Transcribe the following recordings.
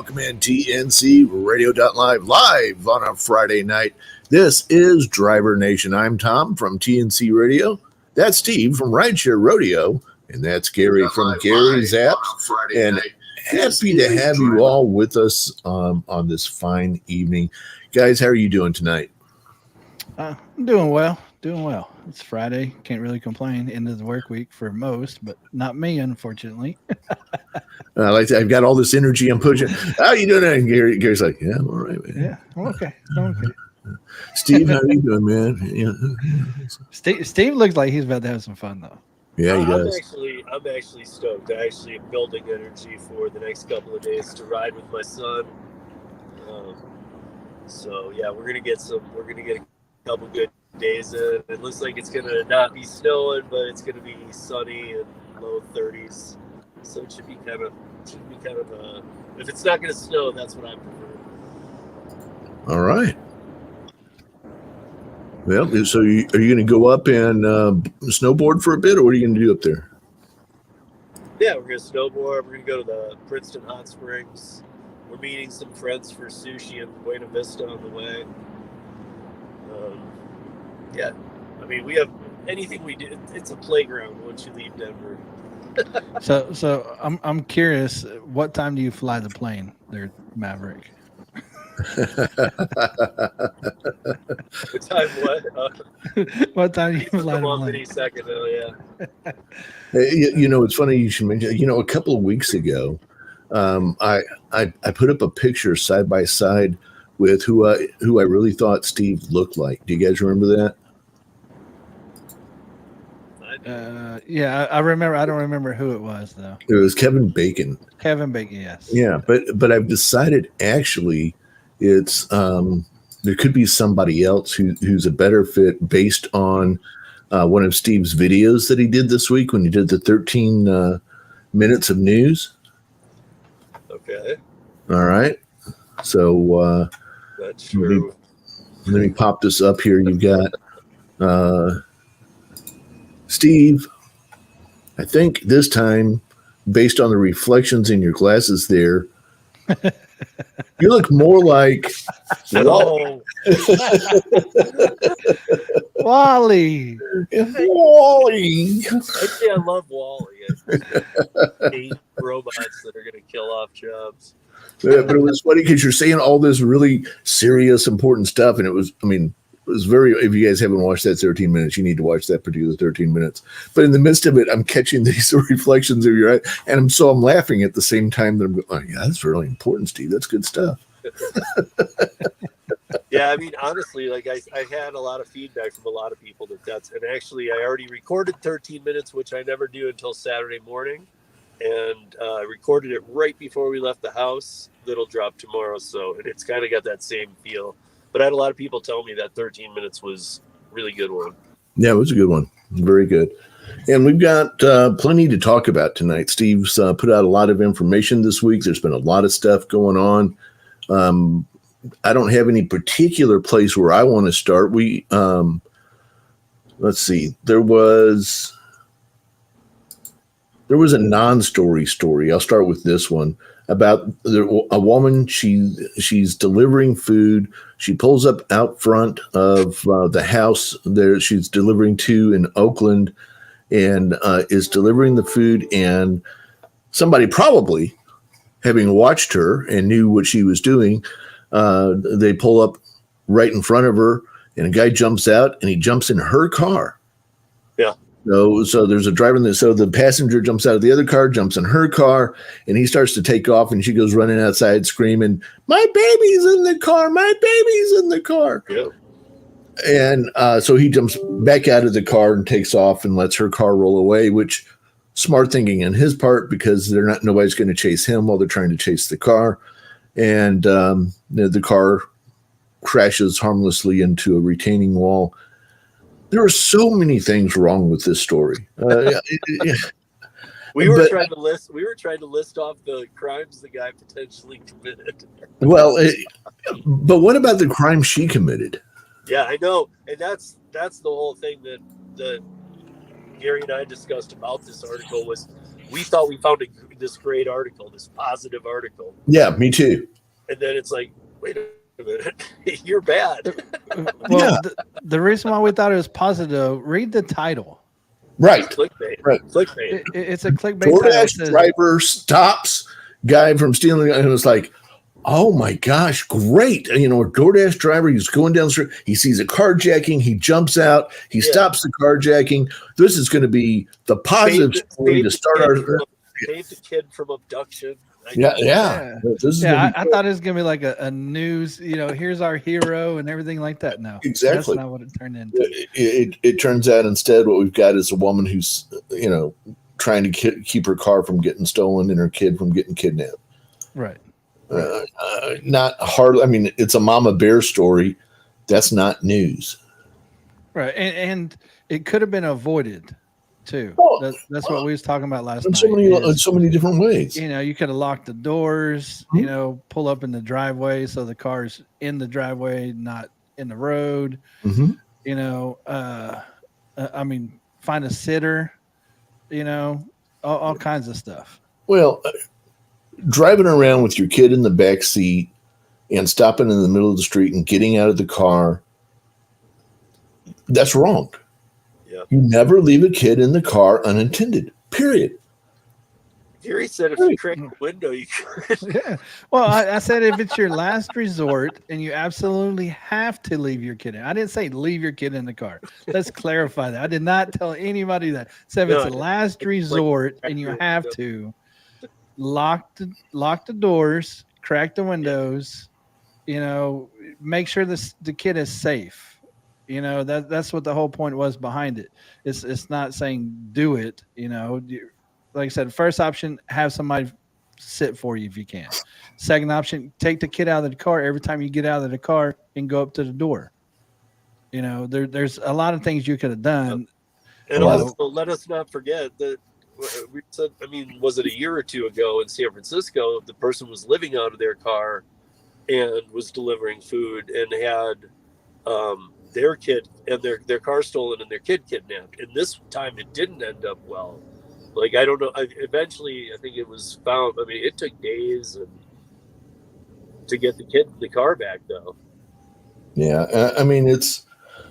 welcome in TNCRadio.live, live on a Friday night. This is Driver Nation. I'm Tom from TNC Radio. That's Steve from Rideshare Rodeo. And that's Gary from Gary's Apps. And happy to have you all with us on this fine evening. Guys, how are you doing tonight? I'm doing well. It's Friday. Can't really complain. End of the work week for most, but not me, unfortunately. I've got all this energy I'm pushing. How are you doing? And Gary's like, yeah, I'm all right, man. Yeah, I'm okay. Steve, how are you doing, man? Yeah. Steve looks like he's about to have some fun, though. Yeah, he does. I'm actually stoked. I actually am building energy for the next couple of days to ride with my son. So yeah, we're gonna get a couple good days in. It looks like it's gonna not be snowing, but it's gonna be sunny and low 30s. So it should be kind of if it's not gonna snow, that's what I prefer. All right. Well, so are you going to go up and snowboard for a bit, or what are you going to do up there? Yeah, we're going to snowboard. We're going to go to the Princeton Hot Springs. We're meeting some friends for sushi in Buena Vista on the way. Yeah, I mean, we have anything we do. It's a playground once you leave Denver. So I'm curious. What time do you fly the plane there, Maverick? What time? What time do you fly the plane? Any second, yeah. It's funny you should mention. A couple of weeks ago, I put up a picture side by side with who I really thought Steve looked like. Do you guys remember that? Yeah, I remember. I don't remember who it was though. It was Kevin Bacon. Kevin Bacon, yes. Yeah, but I've decided actually it's there could be somebody else who's a better fit based on one of Steve's videos that he did this week when he did the 13 minutes of news. Okay. All right. So that's true. Let me pop this up here. You've got Steve. I think this time, based on the reflections in your glasses there, you look more like Wally. Wally. Actually, I love Wally. I hate robots that are going to kill off jobs. Yeah, but it was funny because you're saying all this really serious, important stuff, and it was very. If you guys haven't watched that 13 minutes, you need to watch that particular 13 minutes. But in the midst of it, I'm catching these reflections of your eye, and I'm laughing at the same time that I'm going, oh, yeah, that's really important, Steve. That's good stuff. Yeah, I mean, honestly, like I had a lot of feedback from a lot of people and actually I already recorded 13 minutes, which I never do until Saturday morning, and recorded it right before we left the house. That'll drop tomorrow, and it's kind of got that same feel. But I had a lot of people tell me that 13 minutes was a really good one. Yeah, it was a good one. Very good. And we've got plenty to talk about tonight. Steve's put out a lot of information this week. There's been a lot of stuff going on. I don't have any particular place where I want to start. Let's see. There was a non-story story. I'll start with this one about a woman. She's delivering food. She pulls up out front of the house there she's delivering to in Oakland, and is delivering the food. And somebody, probably having watched her and knew what she was doing, they pull up right in front of her, and a guy jumps out, and he jumps in her car. Yeah. So there's a driver in there. So the passenger jumps out of the other car, jumps in her car, and he starts to take off, and she goes running outside screaming, "My baby's in the car! My baby's in the car!" Yeah. And so he jumps back out of the car and takes off and lets her car roll away, which smart thinking on his part, because nobody's going to chase him while they're trying to chase the car. And the car crashes harmlessly into a retaining wall. There are so many things wrong with this story. We were trying to list off the crimes the guy potentially committed. Well, but what about the crime she committed? Yeah, I know, and that's the whole thing that Gary and I discussed about this article was we thought we found this great article, this positive article. Yeah, me too. And then it's like, wait a minute, you're bad. Well, the reason why we thought it was positive, read the title. Right. Clickbait. Right. Clickbait. It's a clickbait title. DoorDash driver stops guy from stealing, and it was like, oh my gosh, great. A DoorDash driver, he's going down the street, he sees a carjacking, he jumps out, he stops the carjacking. This is going to be the positive story to start our... Save the kid from abduction. Yeah. I thought it was going to be like a news, here's our hero and everything like that. No, exactly. That's not what it turned into. It turns out instead what we've got is a woman who's, trying to keep her car from getting stolen and her kid from getting kidnapped. Right. Not hard. I mean, it's a mama bear story. That's not news. Right. And it could have been avoided too. That's what we was talking about last night. In so many different ways. You could have locked the doors, pull up in the driveway so the car's in the driveway, not in the road. Mm-hmm. Find a sitter, all kinds of stuff. Well, driving around with your kid in the back seat and stopping in the middle of the street and getting out of the car, that's wrong. Yeah. You never leave a kid in the car unattended, period. Gary said if you crack the window, you could. Yeah. Well, I said if it's your last resort and you absolutely have to leave your kid in. I didn't say leave your kid in the car. Let's clarify that. I did not tell anybody that. So if it's a last resort and you have to, lock the doors, crack the windows, make sure the kid is safe. That's what the whole point was behind it. It's not saying do it, like I said, first option, have somebody sit for you if you can. Second option, take the kid out of the car every time you get out of the car and go up to the door. There's a lot of things you could have done. And also, let us not forget that we said, was it a year or two ago in San Francisco, the person was living out of their car and was delivering food and had their kid and their car stolen and their kid kidnapped. And this time it didn't end up well. Like, I don't know. Eventually, I think it was found. It took days to get the kid in the car back, though. Yeah.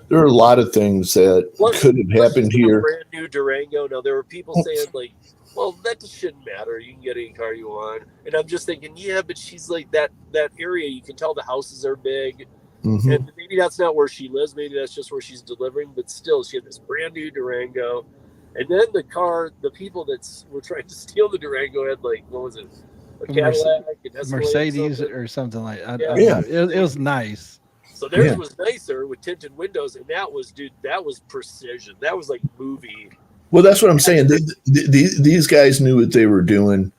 There are a lot of things that could have happened here. A brand new Durango. Now, there were people saying, like, well, that shouldn't matter. You can get any car you want. And I'm just thinking, yeah, but she's like that area. You can tell the houses are big. Mm-hmm. And maybe that's not where she lives. Maybe that's just where she's delivering. But still, she had this brand new Durango. And then the people that were trying to steal the Durango had, like, what was it? A Cadillac, Mercedes or something like that. Yeah. It was nice. So theirs was nicer with tinted windows. And that was precision. That was like movie. Well, that's what I'm saying. These guys knew what they were doing.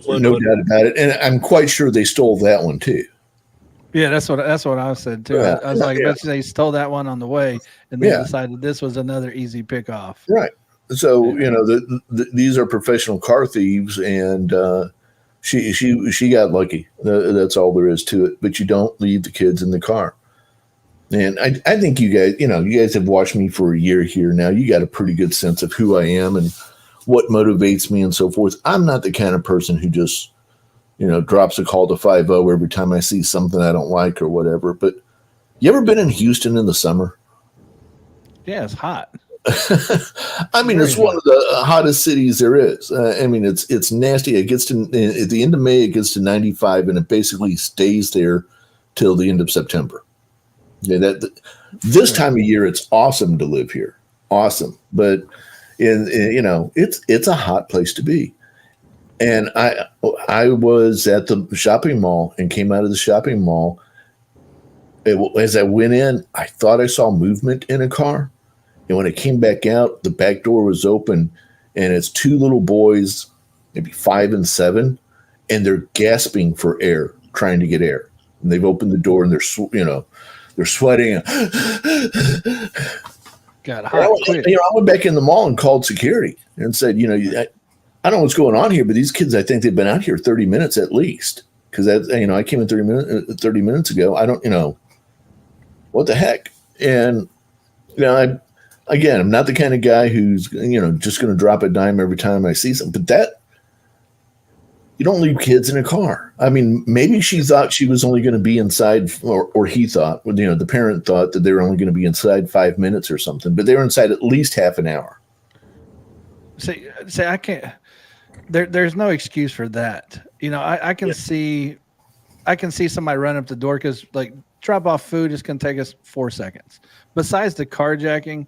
No doubt about it. And I'm quite sure they stole that one too. Yeah, that's what I said too. Yeah. I was like, I bet they stole that one on the way and then decided this was another easy pick off. Right. So, these are professional car thieves, and she got lucky. That's all there is to it. But you don't leave the kids in the car. And I think you guys have watched me for a year here now. You got a pretty good sense of who I am and what motivates me and so forth. I'm not the kind of person who just, drops a call to 50 every time I see something I don't like or whatever. But you ever been in Houston in the summer? Yeah, it's hot. It's one of the hottest cities there is. It's nasty. It gets to at the end of May, it gets to 95, and it basically stays there till the end of September. Yeah, this time of year, it's awesome to live here. Awesome, but it's a hot place to be. And I was at the shopping mall and came out of the shopping mall. As I went in, I thought I saw movement in a car. And when I came back out, the back door was open, and it's two little boys, maybe 5 and 7, and they're gasping for air, trying to get air. And they've opened the door, and they're sweating. Got hot quick. I went back in the mall and called security and said, I don't know what's going on here, but these kids, I think they've been out here 30 minutes at least. Because I came in 30 minutes ago. I don't, what the heck? And again, I'm not the kind of guy who's, just going to drop a dime every time I see something. But you don't leave kids in a car. I mean, maybe she thought she was only going to be inside, or he thought, the parent thought that they were only going to be inside 5 minutes or something, but they were inside at least half an hour. See, I can't. There's no excuse for that. I can see somebody run up the door because like drop off food is going to take us 4 seconds. Besides the carjacking,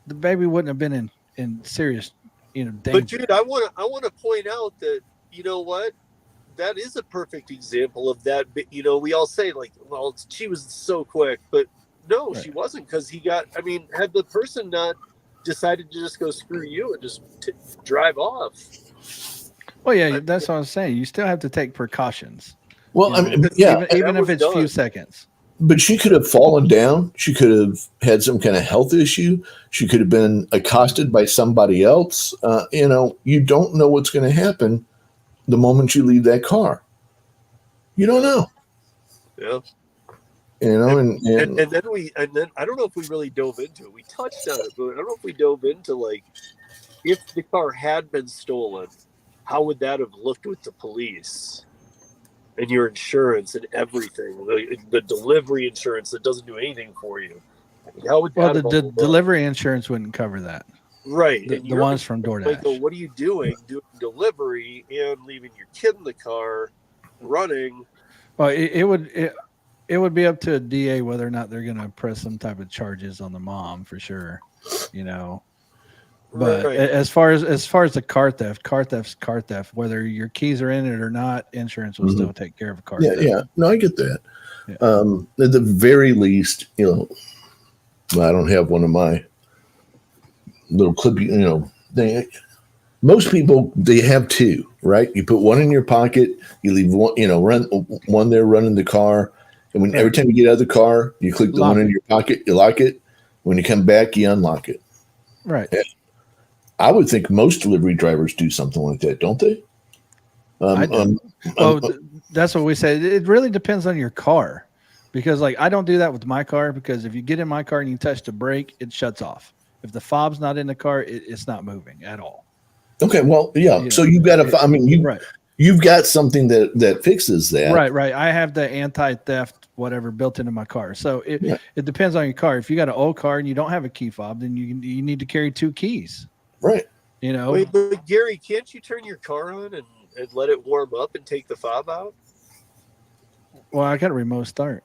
the baby wouldn't have been in serious, danger. But dude, I want to point out that, you know what? That is a perfect example of that. We all say like, well, she was so quick, but no, right. She wasn't, because had the person not decided to just go screw you and just drive off. Well, yeah, that's what I was saying. You still have to take precautions. Well, even if it's a few seconds. But she could have fallen down. She could have had some kind of health issue. She could have been accosted by somebody else. You don't know what's going to happen the moment you leave that car. You don't know. Yeah. And then I don't know if we really dove into it. We touched on it, but I don't know if we dove into like, if the car had been stolen, how would that have looked with the police and your insurance and everything? The delivery insurance that doesn't do anything for you. How would that the delivery insurance wouldn't cover that. Right. The ones from DoorDash. Michael, what are you doing delivery and leaving your kid in the car running? Well, it would be up to a DA whether or not they're going to press some type of charges on the mom, for sure. But right. as far as the car theft's car theft. Whether your keys are in it or not, insurance will still take care of a car theft. Yeah. No, I get that. Yeah. At the very least, I don't have one of my little clip. Most people, they have two, right? You put one in your pocket, you leave one, run one there running the car, and every time you get out of the car, you click the one in your pocket, you lock it. When you come back, you unlock it. Right. Yeah. I would think most delivery drivers do something like that, don't they? That's what we say. It really depends on your car, because like I don't do that with my car, because if you get in my car and you touch the brake, it shuts off. If the fob's not in the car, it's not moving at all. Okay, well, yeah. So you've got you've got something that fixes that. Right. I have the anti-theft whatever built into my car. So it depends on your car. If you got an old car and you don't have a key fob, then you need to carry 2 keys. Right. Wait, but Gary, can't you turn your car on and let it warm up and take the fob out? Well, I got a remote start.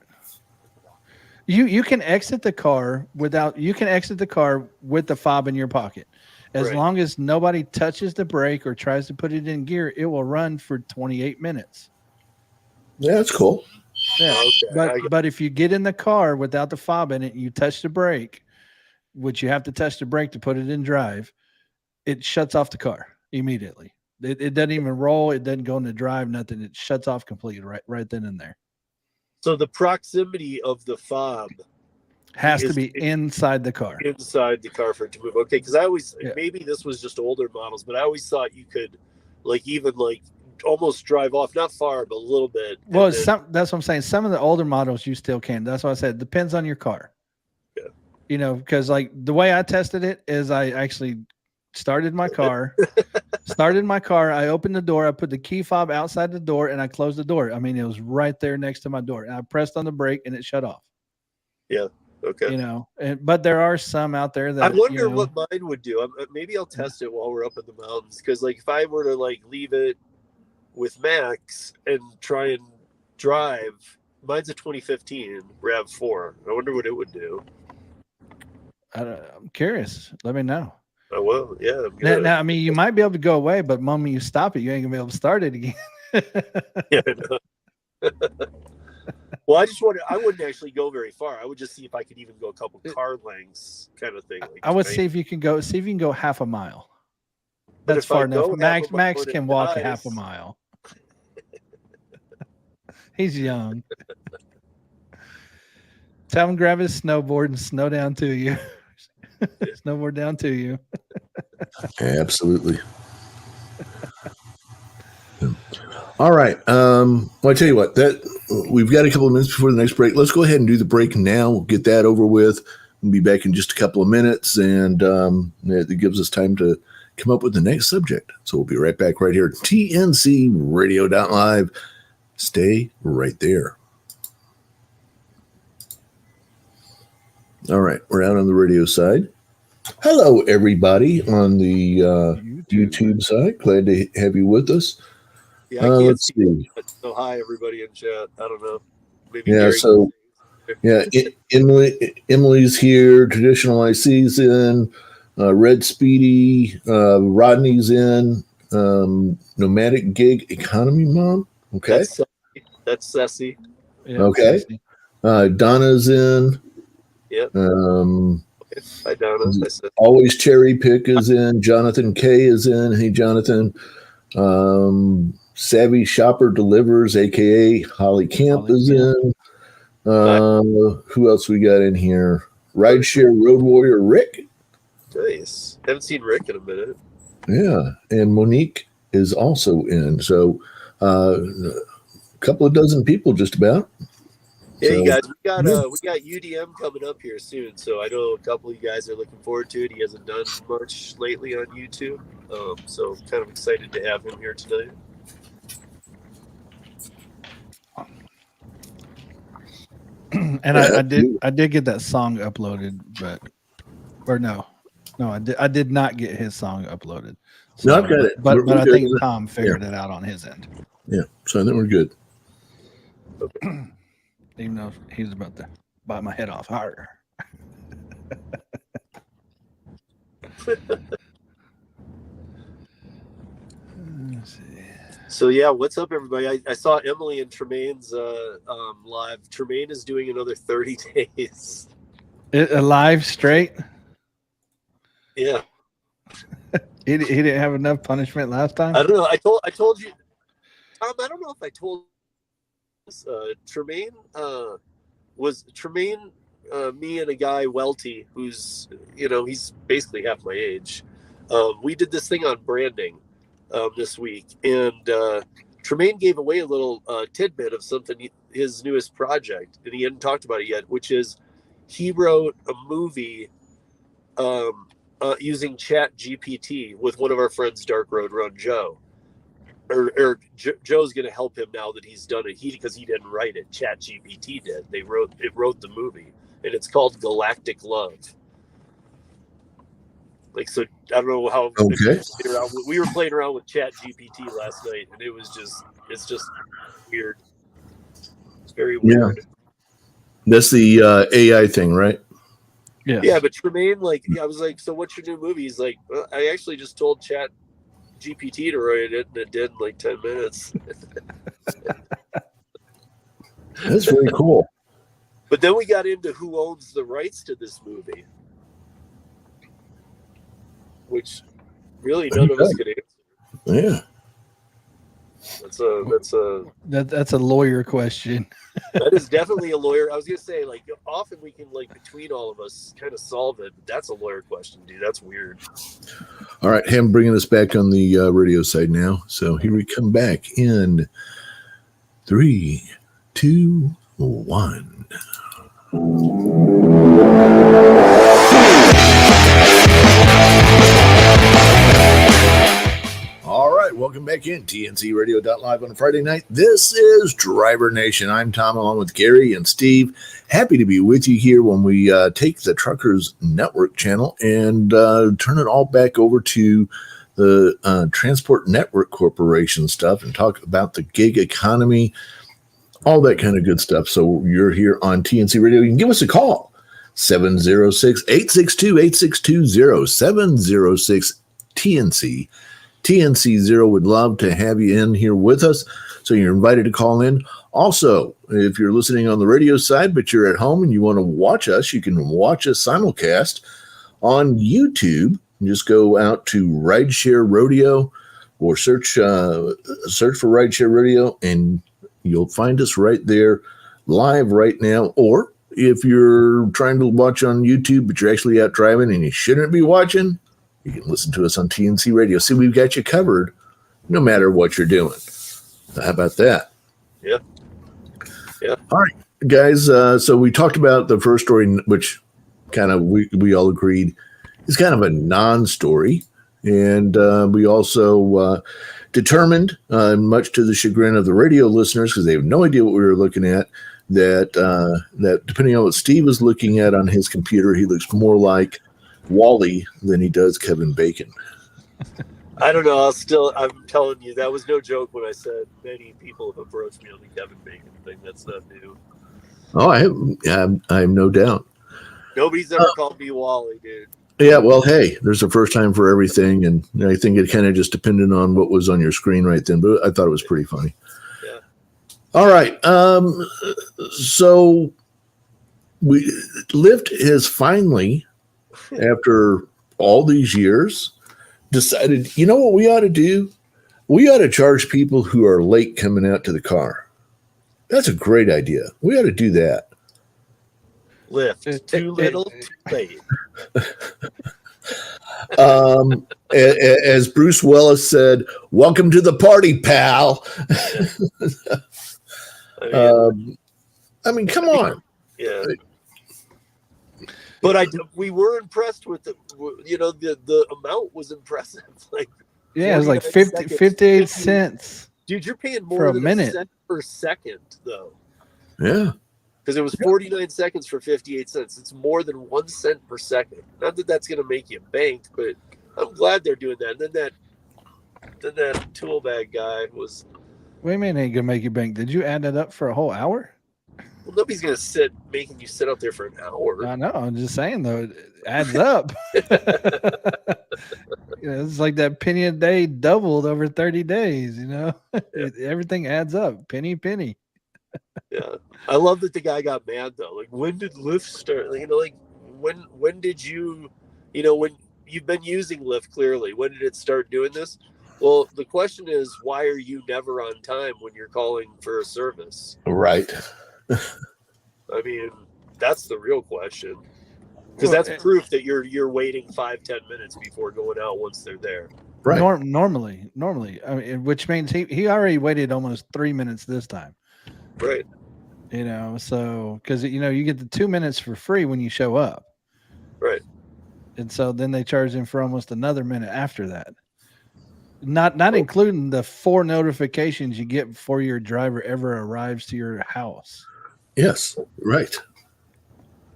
You can exit the car with the fob in your pocket. As long as nobody touches the brake or tries to put it in gear, it will run for 28 minutes. Yeah, that's cool. Yeah. Okay. But if you get in the car without the fob in it and you touch the brake, which you have to touch the brake to put it in drive, it shuts off the car immediately. It doesn't even roll. It doesn't go into drive, nothing. It shuts off completely right then and there. So the proximity of the fob has to be inside the car. Inside the car for it to move. Okay, because maybe this was just older models, but I always thought you could even almost drive off, not far, but a little bit. Well, that's what I'm saying. Some of the older models you still can. That's why I said it depends on your car. Yeah. Because like the way I tested it is I actually started my car. I opened the door. I put the key fob outside the door and I closed the door. I mean, it was right there next to my door. And I pressed on the brake and it shut off. Yeah. Okay. But there are some out there that I wonder what mine would do. Maybe I'll test it while we're up in the mountains. Because if I were to leave it with Max and try and drive, mine's a 2015 RAV4. I wonder what it would do. I'm curious. Let me know. I will. Yeah. Now, I mean, you might be able to go away, but the moment you stop it, you ain't gonna be able to start it again. Yeah. I know. Well, I wouldn't actually go very far. I would just see if I could even go a couple car lengths, kind of thing. I would see if you can go half a mile. That's far enough. Max can walk half a mile. He's young. Tell him grab his snowboard and snow down to you. Snowboard down to you. Absolutely. All right. Well, I tell you what, that we've got a couple of minutes before the next break. Let's go ahead and do the break now. We'll get that over with. We'll be back in just a couple of minutes, and it gives us time to come up with the next subject. So we'll be right back right here at TNCRadio.live. Stay right there. All right, we're out on the radio side. Hello, everybody on the YouTube side. Glad to have you with us. Yeah, I can't let's see. So hi, everybody in chat. I don't know. Maybe Yeah, Gary so Emily's here. Traditional IC's in. Red Speedy. Rodney's in. Nomadic Gig Economy Mom. Okay. That's Ceci. Yeah, okay. Ceci. Donna's in. Yep. Hi, Donna. Always Cherry Pick is in. Jonathan K is in. Hey, Jonathan. Savvy Shopper Delivers, a.k.a. Holly Camp is in. Who else we got in here? Rideshare Road Warrior Rick. Nice. Haven't seen Rick in a minute. Yeah. And Monique is also in. So a couple of dozen people just about. Yeah, you guys, we got UDM coming up here soon, so I know a couple of you guys are looking forward to it. He hasn't done much lately on YouTube, so kind of excited to have him here tonight. And I did get that song uploaded, I did not get his song uploaded. So, no, I've got it. But I think Tom figured it out on his end. Yeah, so I think we're good. Okay. Even though he's about to bite my head off. Harder. Let's see. So yeah, what's up, everybody? I saw Emily and Tremaine's live. Tremaine is doing another 30 days. A live straight? Yeah. He didn't have enough punishment last time? I don't know. I told you, Tom. I don't know if I told. Tremaine me and a guy Welty, who's he's basically half my age. We did this thing on branding this week, and Tremaine gave away a little tidbit of something, his newest project, and he hadn't talked about it yet, which is he wrote a movie using Chat GPT with one of our friends, Dark Road Run Joe. Or Joe's going to help him now that he's done it. Because he didn't write it. Chat GPT did. It wrote the movie, and it's called Galactic Love. Like, so I don't know how. Okay. We were playing around with Chat GPT last night, and it's just weird. It's very weird. Yeah. That's the AI thing, right? Yeah. Yeah, but Tremaine, I was like, so what's your new movie? He's like, well, I actually just told Chat GPT to write it, and it did in like 10 minutes. That's very cool. But then we got into who owns the rights to this movie, which really none of us could answer. Yeah. That's a lawyer question. That is definitely a lawyer. I was gonna say, often we can between all of us kind of solve it, but that's a lawyer question, dude. That's weird. All right, I'm bringing us back on the radio side now. So here we come back in 3, 2, 1. All right, welcome back in TNCRadio.live on a Friday night. This is Driver Nation. I'm Tom, along with Gary and Steve. Happy to be with you here when we take the Truckers Network channel and turn it all back over to the Transport Network Corporation stuff and talk about the gig economy, all that kind of good stuff. So you're here on TNC Radio. You can give us a call, 706-862-8620, 706-TNC. TNC0 would love to have you in here with us. So you're invited to call in. Also, if you're listening on the radio side, but you're at home and you want to watch us, you can watch us simulcast on YouTube. Just go out to Rideshare Rodeo or search for Rideshare Rodeo, and you'll find us right there live right now. Or if you're trying to watch on YouTube, but you're actually out driving and you shouldn't be watching, you can listen to us on TNC Radio. See, we've got you covered no matter what you're doing. How about that? Yeah. Yeah. All right, guys. So we talked about the first story, which kind of we all agreed is kind of a non-story. And we also determined, much to the chagrin of the radio listeners, because they have no idea what we were looking at, that depending on what Steve is looking at on his computer, he looks more like Wally than he does Kevin Bacon. I don't know. I'm telling you, that was no joke when I said many people have approached me on the Kevin Bacon thing. That's not new. Oh, I have no doubt. Nobody's ever called me Wally, dude. Yeah, well, hey, there's a first time for everything, and I think it kind of just depended on what was on your screen right then, but I thought it was pretty funny. Yeah. All right. So Lyft has finally, after all these years, decided, you know what we ought to do? We ought to charge people who are late coming out to the car. That's a great idea. We ought to do that. Lyft, too little, too late. As Bruce Willis said, welcome to the party, pal. I mean, come on. Yeah. But we were impressed with the amount was impressive. Like, yeah, it was like 58 cents. Dude, you're paying more for a than minute. a cent per second, though. Yeah. Because it was 49 seconds for 58 cents. It's more than 1 cent per second. Not that that's going to make you bank, but I'm glad they're doing that. And then that tool bag guy was. What do you mean ain't going to make you bank? Did you add that up for a whole hour? Well, nobody's going to making you sit out there for an hour. I know. I'm just saying, though, it adds up. It's like that penny a day doubled over 30 days, Yeah. Everything adds up. Penny. Yeah. I love that the guy got mad, though. Like, when did Lyft start? When did you, when you've been using Lyft, clearly, when did it start doing this? Well, the question is, why are you never on time when you're calling for a service? Right. I mean, that's the real question. Because that's proof that you're waiting 5-10 minutes before going out once they're there. Right. Normally, I mean, which means he already waited almost 3 minutes this time. Right. So because you get the 2 minutes for free when you show up. Right. And so then they charge him for almost another minute after that. Not including the 4 notifications you get before your driver ever arrives to your house. Yes. Right.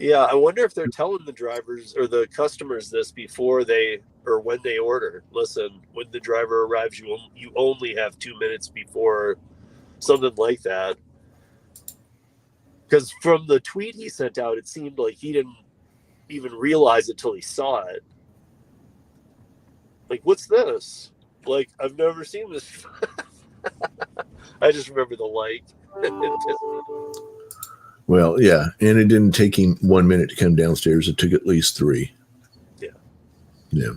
Yeah, I wonder if they're telling the drivers or the customers this before or when they order. Listen, when the driver arrives, you only have 2 minutes before, something like that. Because from the tweet he sent out, it seemed like he didn't even realize it till he saw it. Like, what's this? Like, I've never seen this. I just remember the like. Well, yeah, and it didn't take him 1 minute to come downstairs. It took at least 3. Yeah. Yeah.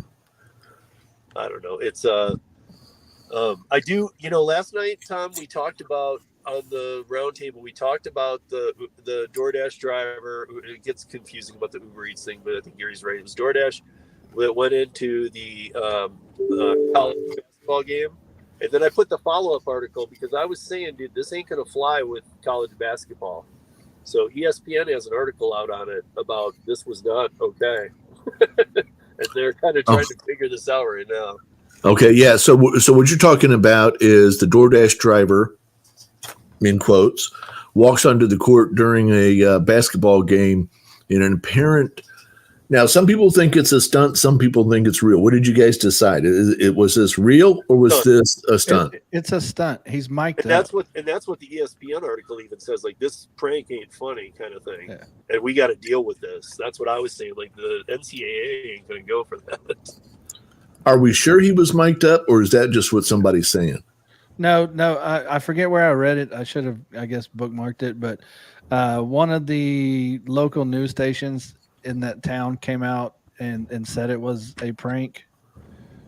I don't know. It's I do. Last night, Tom, we talked about on the roundtable. We talked about the DoorDash driver. It gets confusing about the Uber Eats thing, but I think Gary's right. It was DoorDash that went into the college basketball game, and then I put the follow-up article because I was saying, dude, this ain't gonna fly with college basketball. So ESPN has an article out on it about this was not okay. And they're kind of trying to figure this out right now. Okay, yeah. So what you're talking about is the DoorDash driver, in quotes, walks onto the court during a basketball game in an apparent. Now, some people think it's a stunt. Some people think it's real. What did you guys decide? Was this real or was this a stunt? It's a stunt. He's mic'd up. That's what the ESPN article even says. Like, this prank ain't funny, kind of thing. Yeah. And we got to deal with this. That's what I was saying. Like, the NCAA ain't going to go for that. Are we sure he was mic'd up, or is that just what somebody's saying? No. I forget where I read it. I should have, I guess, bookmarked it. But one of the local news stations in that town came out and said it was a prank.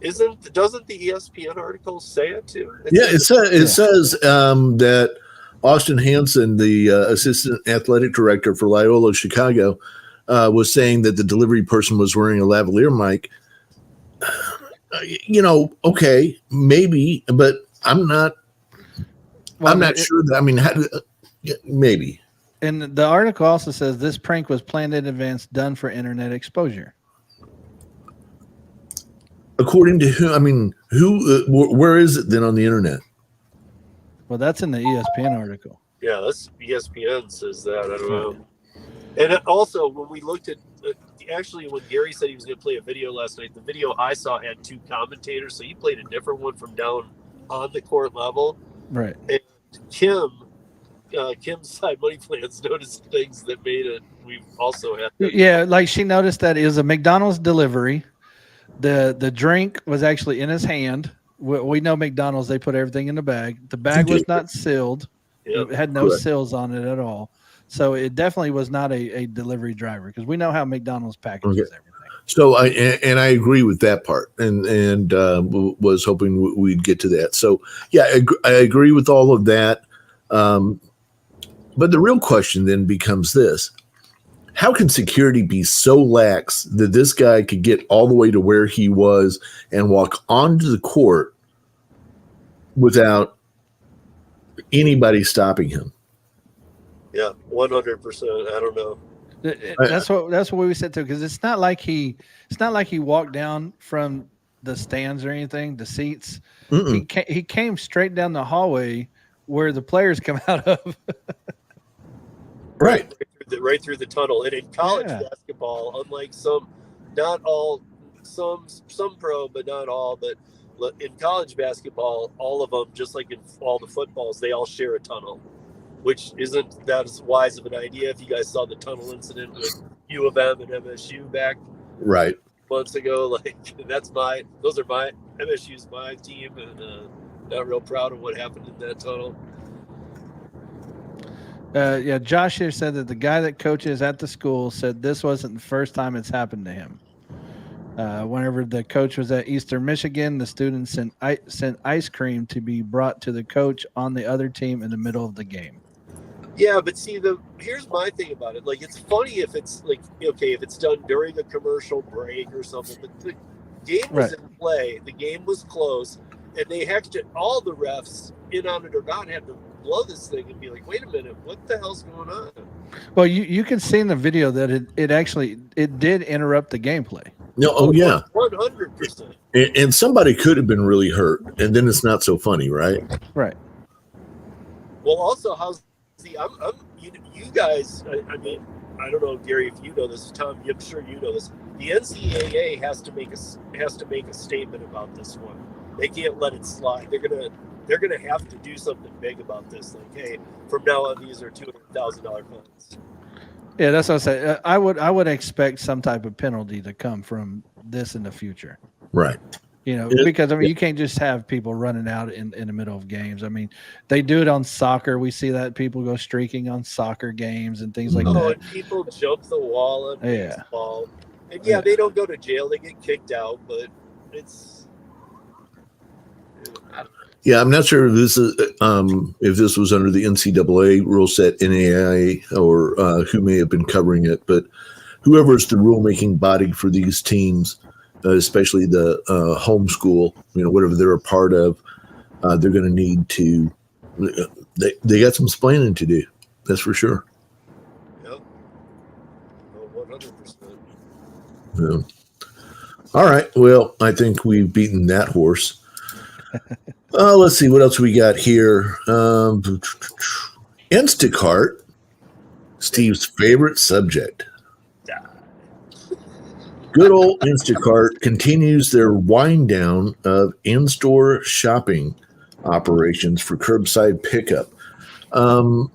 Doesn't the ESPN article say it too? It says that Austin Hansen, the assistant athletic director for Loyola Chicago, was saying that the delivery person was wearing a lavalier mic. Okay, maybe, but I'm not. I'm not sure that. I mean, maybe. And the article also says this prank was planned in advance, done for internet exposure. According to who? I mean, who? Where is it then on the internet? Well, that's in the ESPN article. Yeah, that's ESPN says that. I don't know. And also, when we looked at actually, when Gary said he was going to play a video last night, the video I saw had two commentators, so he played a different one from down on the court level. Right. And Kim's side money plans noticed things that made it. We've also had. Yeah, like she noticed that it was a McDonald's delivery. The drink was actually in his hand. We know McDonald's, they put everything in the bag. The bag was not sealed. Yep. It had no seals on it at all. So it definitely was not a delivery driver, because we know how McDonald's packages everything. So I agree with that part, and was hoping we'd get to that. So yeah, I agree with all of that. But the real question then becomes this: how can security be so lax that this guy could get all the way to where he was and walk onto the court without anybody stopping him? Yeah, 100%. I don't know. That's what we said too, because it's not like he walked down from the stands or anything, the seats. He came straight down the hallway where the players come out of. Right through the tunnel. And in college basketball, unlike some pro, but not all, but in college basketball, all of them, just like in all the footballs, they all share a tunnel, which isn't that as wise of an idea. If you guys saw the tunnel incident with U of M and MSU back months ago, like MSU's my team, and not real proud of what happened in that tunnel. Josh here said that the guy that coaches at the school said this wasn't the first time it's happened to him. Whenever the coach was at Eastern Michigan, the students sent ice cream to be brought to the coach on the other team in the middle of the game. Yeah, but see, here's my thing about it. Like, it's funny if it's like, okay, if it's done during a commercial break or something, but the game was in play, the game was close, and they all the refs, in on it or not, had to blow this thing and be like, wait a minute, what the hell's going on? Well, you can see in the video that it did interrupt the gameplay. No, 100%. And somebody could have been really hurt, and then it's not so funny, right? Right. Well, also, you guys, I mean, I don't know, Gary, if you know this, Tom, I'm sure you know this. The NCAA has to make a statement about this one. They can't let it slide. They're gonna have to do something big about this. Like, hey, from now on, these are $200,000 fines. Yeah, that's what I said. I would expect some type of penalty to come from this in the future. Right. Because I mean, you can't just have people running out in the middle of games. I mean, they do it on soccer. We see that people go streaking on soccer games and things like that. And people jump the wall on baseball. And they don't go to jail. They get kicked out, but it's. Yeah, I'm not sure if this was under the NCAA rule set, NAIA, or who may have been covering it, but whoever's the rulemaking body for these teams, especially the home school, whatever they're a part of, they're going to need to. They got some explaining to do. That's for sure. Yep. 100%. Yeah. All right. Well, I think we've beaten that horse. Let's see what else we got here. Instacart, Steve's favorite subject. Good old Instacart continues their wind down of in-store shopping operations for curbside pickup. I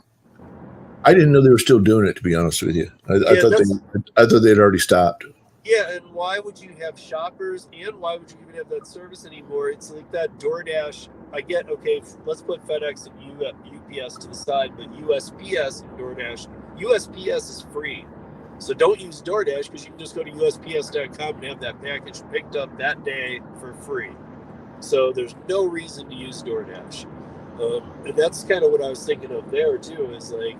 didn't know they were still doing it, to be honest with you. I thought they'd already stopped. Yeah, and why would you have shoppers, and why would you even have that service anymore? It's like that DoorDash. I get, okay, let's put FedEx and UPS to the side, but USPS and DoorDash, USPS is free. So don't use DoorDash, because you can just go to USPS.com and have that package picked up that day for free. So there's no reason to use DoorDash. And that's kind of what I was thinking of there, too, is like,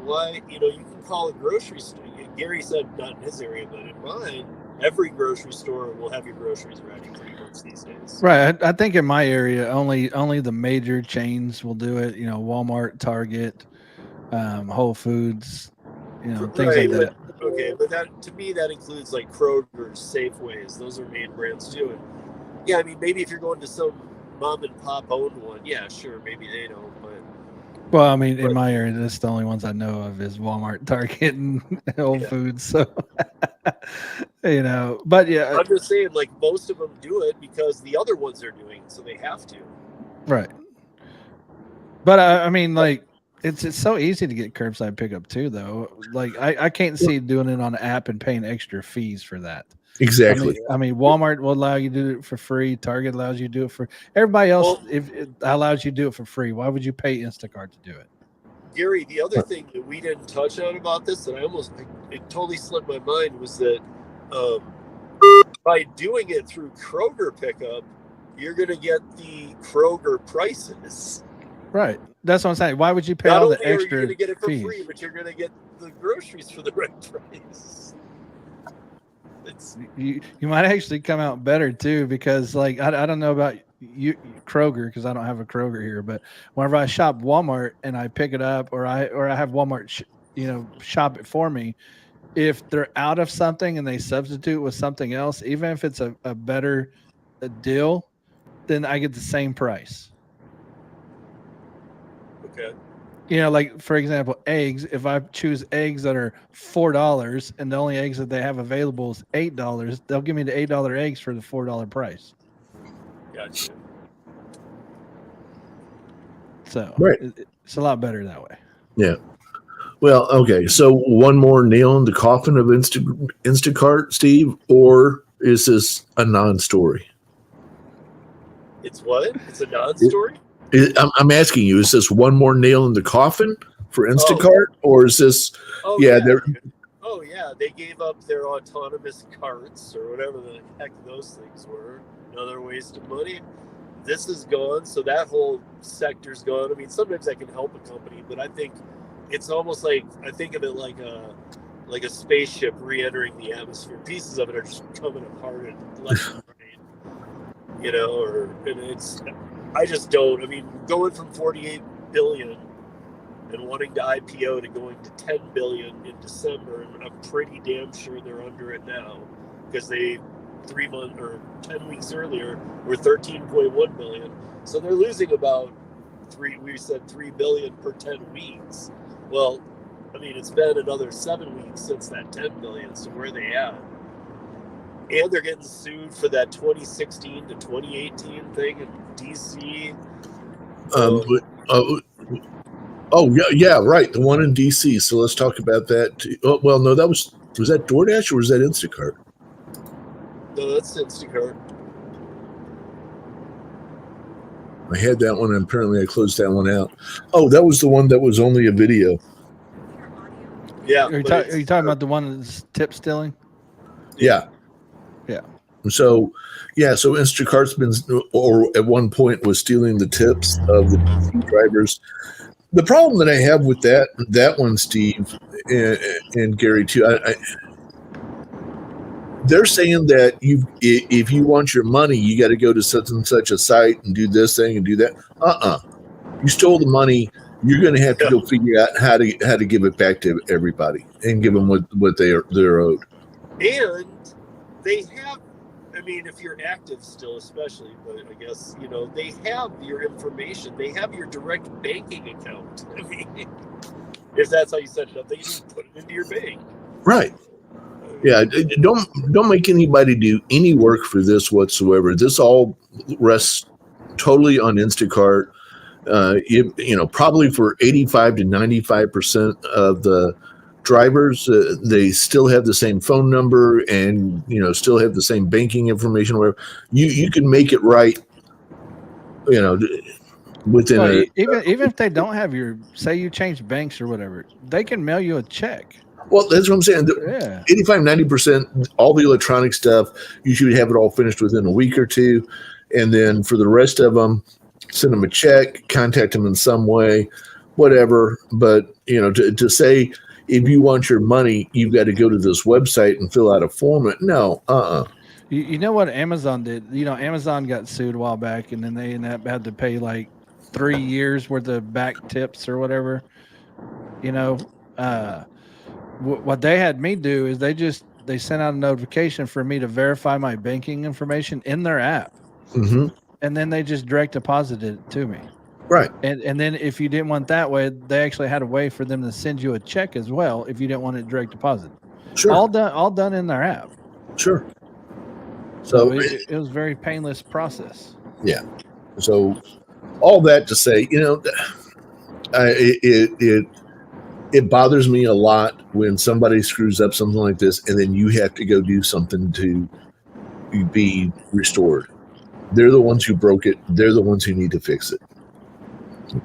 why, you can call a grocery store. Gary said not in his area, but in mine, every grocery store will have your groceries ready pretty much these days. Right. I think in my area, only the major chains will do it. Walmart, Target, Whole Foods, things Right, like that. but that to me that includes like Kroger's, Safeways. Those are main brands too. And yeah, I mean maybe if you're going to some mom and pop owned one, yeah, sure, maybe they don't. But Well, I mean, in my area, that's the only ones I know of is Walmart, Target, and Whole Foods. So, but yeah, I'm just saying, like most of them do it because the other ones are doing it, so they have to. right. But I mean, like it's so easy to get curbside pickup too, though. Like I can't see doing it on an app and paying extra fees for that. Exactly. I mean, Walmart will allow you to do it for free. Target allows you to do it for everybody else. If it allows you to do it for free, why would you pay Instacart to do it? Gary, the other thing that we didn't touch on about this, and it totally slipped my mind, was that by doing it through Kroger pickup, you're going to get the Kroger prices. Right. That's what I'm saying. Why would you pay all the extra? Not only are you going to get it for fees? free, but you're going to get the groceries for the right price. You might actually come out better too, because like I don't know about you Kroger, because I don't have a Kroger here, but whenever I shop Walmart and I pick it up, or I have Walmart shop it for me, if they're out of something and they substitute with something else, even if it's a better deal, then I get the same price. Okay. Like for example, eggs. If I choose eggs that are $4 and the only eggs that they have available is $8, they'll give me the $8 eggs for the $4 price. Gotcha. So right. It's a lot better that way. Yeah. Well, okay. So one more nail in the coffin of Instacart, Steve, or is this a non-story? It's what? It's a non-story? I'm asking you, is this one more nail in the coffin for Instacart, or is this? Oh yeah, they gave up their autonomous carts or whatever the heck those things were. Another waste of money. This is gone, so that whole sector's gone. I mean, sometimes I can help a company, but I think it's almost like I think of it like a spaceship re-entering the atmosphere. Pieces of it are just coming apart and left and right. I just don't. I mean, going from 48 billion and wanting to IPO to going to 10 billion in December, and I'm pretty damn sure they're under it now, because they 3 months or 10 weeks earlier were 13.1 billion. So they're losing about 3 billion per 10 weeks. Well, I mean, it's been another 7 weeks since that 10 billion. So where are they at? And they're getting sued for that 2016 to 2018 thing in DC. Yeah, right. The one in DC. So let's talk about that too. Oh, well, no, was that DoorDash or was that Instacart? No, that's Instacart. I had that one, and apparently I closed that one out. Oh, that was the one that was only a video. Yeah. Are you talking about the one that's tip stealing? Yeah. Yeah. So Instacart's been, or at one point was stealing the tips of the drivers. The problem that I have with that one, Steve and Gary too, they're saying that if you want your money, you got to go to such and such a site and do this thing and do that. You stole the money. You're going to have to go figure out how to give it back to everybody and give them what they're owed. And they have, I mean, if you're active still, especially, but I guess, they have your information. They have your direct banking account. I mean, if that's how you set it up, they just put it into your bank. Right. Yeah. Don't make anybody do any work for this whatsoever. This all rests totally on Instacart. Probably for 85 to 95% of the drivers, they still have the same phone number and still have the same banking information. Where you can make it right, within even if they don't have say you change banks or whatever, they can mail you a check. Well, that's what I'm saying. Yeah. 85-90%, all the electronic stuff, you should have it all finished within a week or two, and then for the rest of them, send them a check, contact them in some way, whatever. But to say, if you want your money, you've got to go to this website and fill out a form. No, You know what Amazon did? Amazon got sued a while back, and then they had to pay like 3 years worth of back tips or whatever What they had me do is they sent out a notification for me to verify my banking information in their app. Mm-hmm. And then they just direct deposited it to me. Right. And then if you didn't want that way, they actually had a way for them to send you a check as well if you didn't want it direct deposit. Sure. All done in their app. Sure. So it was a very painless process. Yeah. So all that to say, it bothers me a lot when somebody screws up something like this and then you have to go do something to be restored. They're the ones who broke it. They're the ones who need to fix it.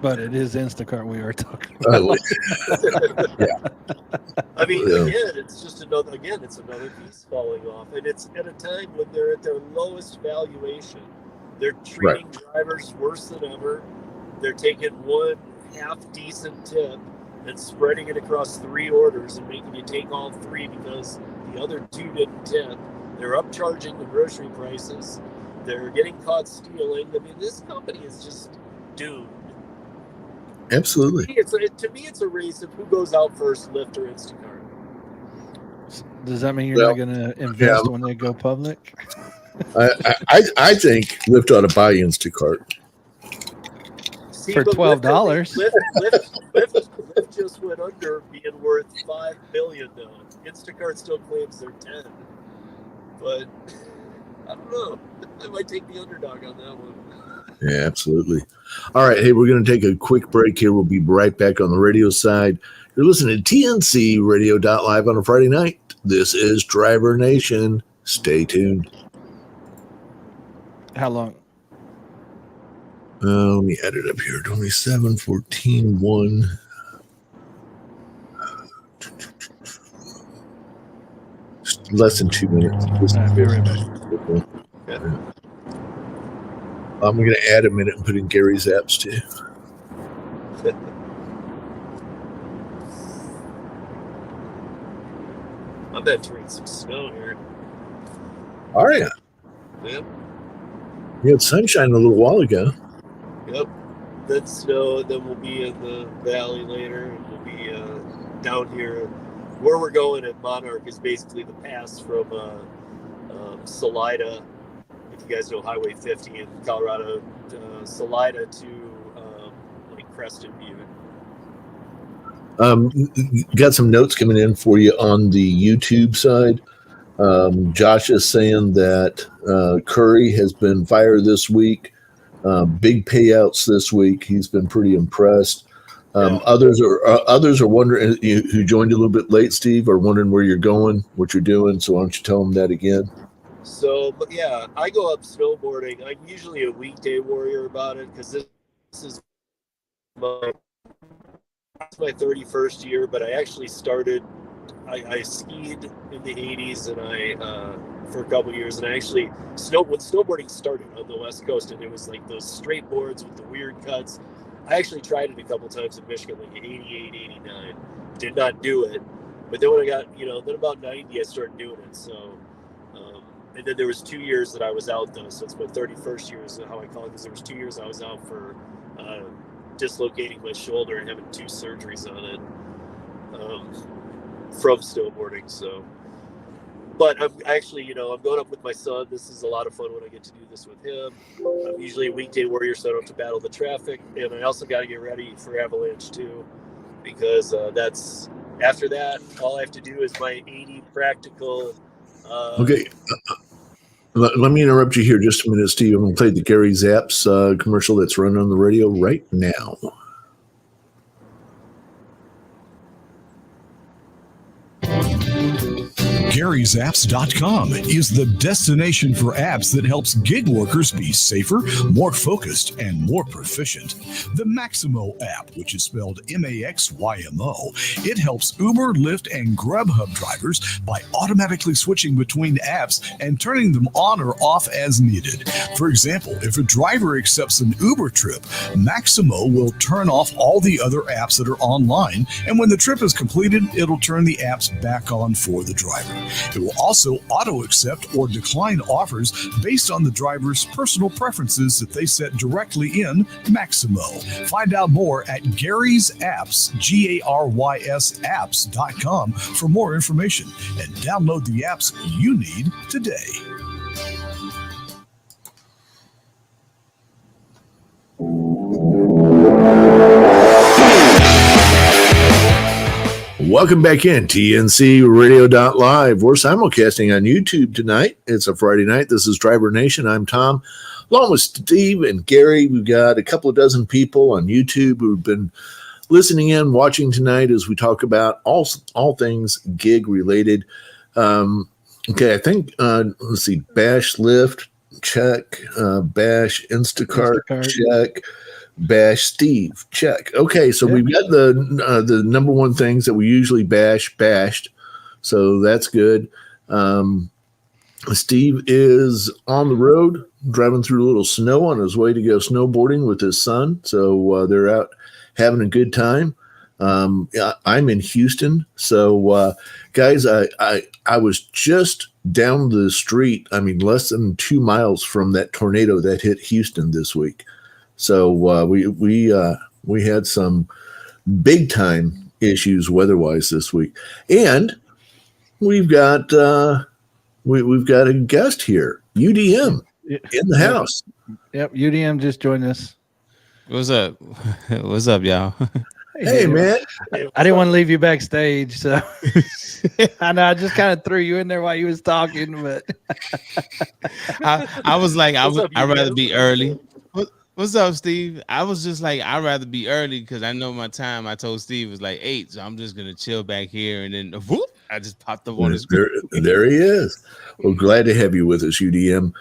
But it is Instacart we are talking about. Yeah. I mean, again, it's another piece falling off. And it's at a time when they're at their lowest valuation. They're treating drivers worse than ever. They're taking one half-decent tip and spreading it across 3 orders and making you take all 3 because the other 2 didn't tip. They're upcharging the grocery prices. They're getting caught stealing. I mean, this company is just doomed. Absolutely. To me, it's a race of who goes out first, Lyft or Instacart. Does that mean you're not going to invest when they go public? I think Lyft ought to buy Instacart. See, for $12. Lyft just went under being worth $5 billion now. Instacart still claims they're 10, but I don't know. I might take the underdog on that one. Yeah, absolutely. All right. Hey, we're going to take a quick break here. We'll be right back on the radio side. You're listening to TNCRadio.live on a Friday night. This is Driver Nation. Stay tuned. How long? Let me add it up here. 27, 14, 1. Less than 2 minutes. Be right back. Yeah. I'm going to add a minute and put in Gary's apps too. I'm entering some snow here. Are you? Yep. You had sunshine a little while ago. Yep. Then snow, and then we'll be in the valley later, and we'll be down here. Where we're going at Monarch is basically the pass from Salida. If you guys know Highway 50 in Colorado, Salida to like Creston Butte. Got some notes coming in for you on the YouTube side. Josh is saying that Curry has been fired this week. Big payouts this week. He's been pretty impressed. Others are wondering, who joined a little bit late, Steve, are wondering where you're going, what you're doing. So why don't you tell them that again? So, but yeah, I go up snowboarding. I'm usually a weekday warrior about it because this is my 31st year, but I actually started, I skied in the 80s and I, for a couple of years, and I actually, when snowboarding started on the West Coast, and it was like those straight boards with the weird cuts. I actually tried it a couple times in Michigan, like 88, 89. Did not do it. But then when I got, then about 90, I started doing it. So, and then there was 2 years that I was out though. So it's my 31st year is how I call it, because there was 2 years I was out for dislocating my shoulder and having 2 surgeries on it from snowboarding. So, but I'm actually, I'm going up with my son. This is a lot of fun when I get to do this with him. I'm usually a weekday warrior, so I don't have to battle the traffic. And I also got to get ready for Avalanche too, because that's, after that, all I have to do is my 80 practical. Okay. Let me interrupt you here just a minute, Steve. I'm going to play the Gary Zapps commercial that's running on the radio right now. GaryZapps.com is the destination for apps that helps gig workers be safer, more focused, and more proficient. The Maximo app, which is spelled Maxymo, it helps Uber, Lyft, and Grubhub drivers by automatically switching between apps and turning them on or off as needed. For example, if a driver accepts an Uber trip, Maximo will turn off all the other apps that are online, and when the trip is completed, it'll turn the apps back on for the driver. It will also auto-accept or decline offers based on the driver's personal preferences that they set directly in Maximo. Find out more at Gary's Apps, Garys apps.com for more information and download the apps you need today. Welcome back in TNCRadio.live. We're simulcasting on YouTube tonight. It's a Friday night. This is Driver Nation. I'm Tom, along with Steve and Gary. We've got a couple of dozen people on YouTube who've been listening in, watching tonight as we talk about all things gig related. Okay, I think let's see, Bash Lyft, check. Bash Instacart, check. Bash Steve, check. Okay, so we've got the number one things that we usually bashed. So that's good. Steve is on the road, driving through a little snow on his way to go snowboarding with his son. So they're out having a good time. I'm in Houston. So guys, I was just down the street. I mean, less than 2 miles from that tornado that hit Houston this week. So we had some big time issues weather-wise this week, and we've got we've got a guest here, UDM, in the house. Yep, UDM just joined us. What's up? What's up, y'all? Hey man, I didn't want to leave you backstage, so I know I just kind of threw you in there while you was talking, but I was like, I'd rather be early. What's up, Steve? I was just like, I'd rather be early because I know my time. I told Steve was like 8, so I'm just gonna chill back here, and then whoop, I just popped up on his screen. There he is. Well, glad to have you with us, UDM,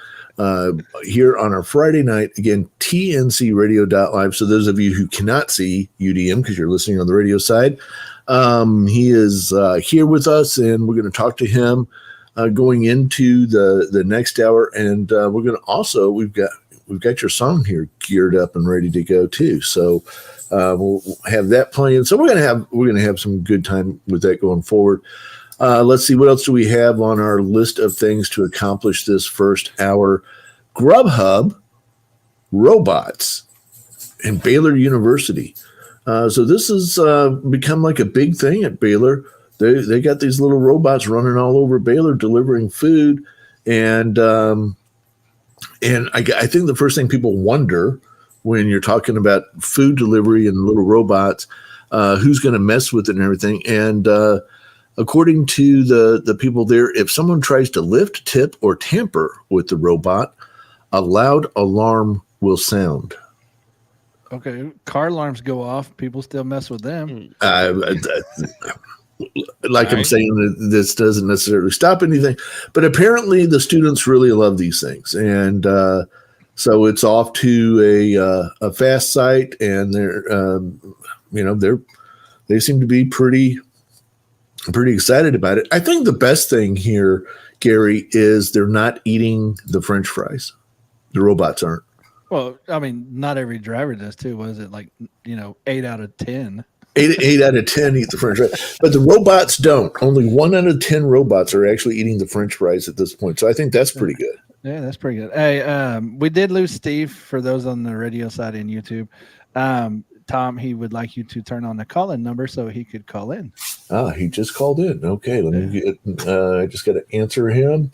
here on our Friday night. Again, TNCRadio.live. So those of you who cannot see UDM because you're listening on the radio side, he is here with us, and we're going to talk to him going into the next hour, and we're going to also we've got your song here geared up and ready to go too. So we'll have that playing. So we're gonna have some good time with that going forward. Let's see, what else do we have on our list of things to accomplish this first hour? Grubhub robots and Baylor University. So this has become like a big thing at Baylor. They got these little robots running all over Baylor delivering food, and I think the first thing people wonder when you're talking about food delivery and little robots, who's going to mess with it and everything. And according to the people there, if someone tries to lift, tip, or tamper with the robot, a loud alarm will sound. okay, car alarms go off. People still mess with them. Like I'm saying, this doesn't necessarily stop anything, but apparently the students really love these things, and so it's off to a fast site, and they seem to be pretty excited about it. I think the best thing here, Gary, is they're not eating the French fries. The robots aren't. Well, I mean, not every driver does too. Was it like 8 out of 10? 8 out of 10 eat the French fries, but the robots don't. Only 1 out of 10 robots are actually eating the French fries at this point. So I think that's pretty good. Yeah, that's pretty good. Hey, we did lose Steve for those on the radio side and YouTube. Tom, he would like you to turn on the call-in number so he could call in. He just called in. Okay, let me get. I just got to answer him.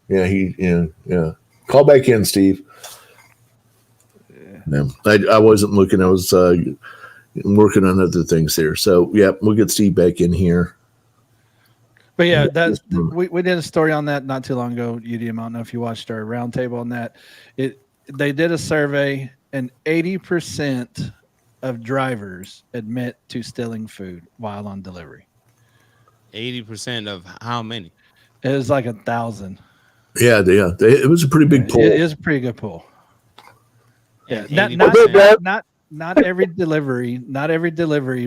Yeah. Call back in, Steve. No, I wasn't looking. I was working on other things there. So, yeah, we'll get Steve back in here. But, yeah, we did a story on that not too long ago, UDM. I don't know if you watched our roundtable on that. They did a survey, and 80% of drivers admit to stealing food while on delivery. 80% of how many? It was like 1,000. Yeah. It was a pretty big poll. It is a pretty good poll. Yeah, not every delivery,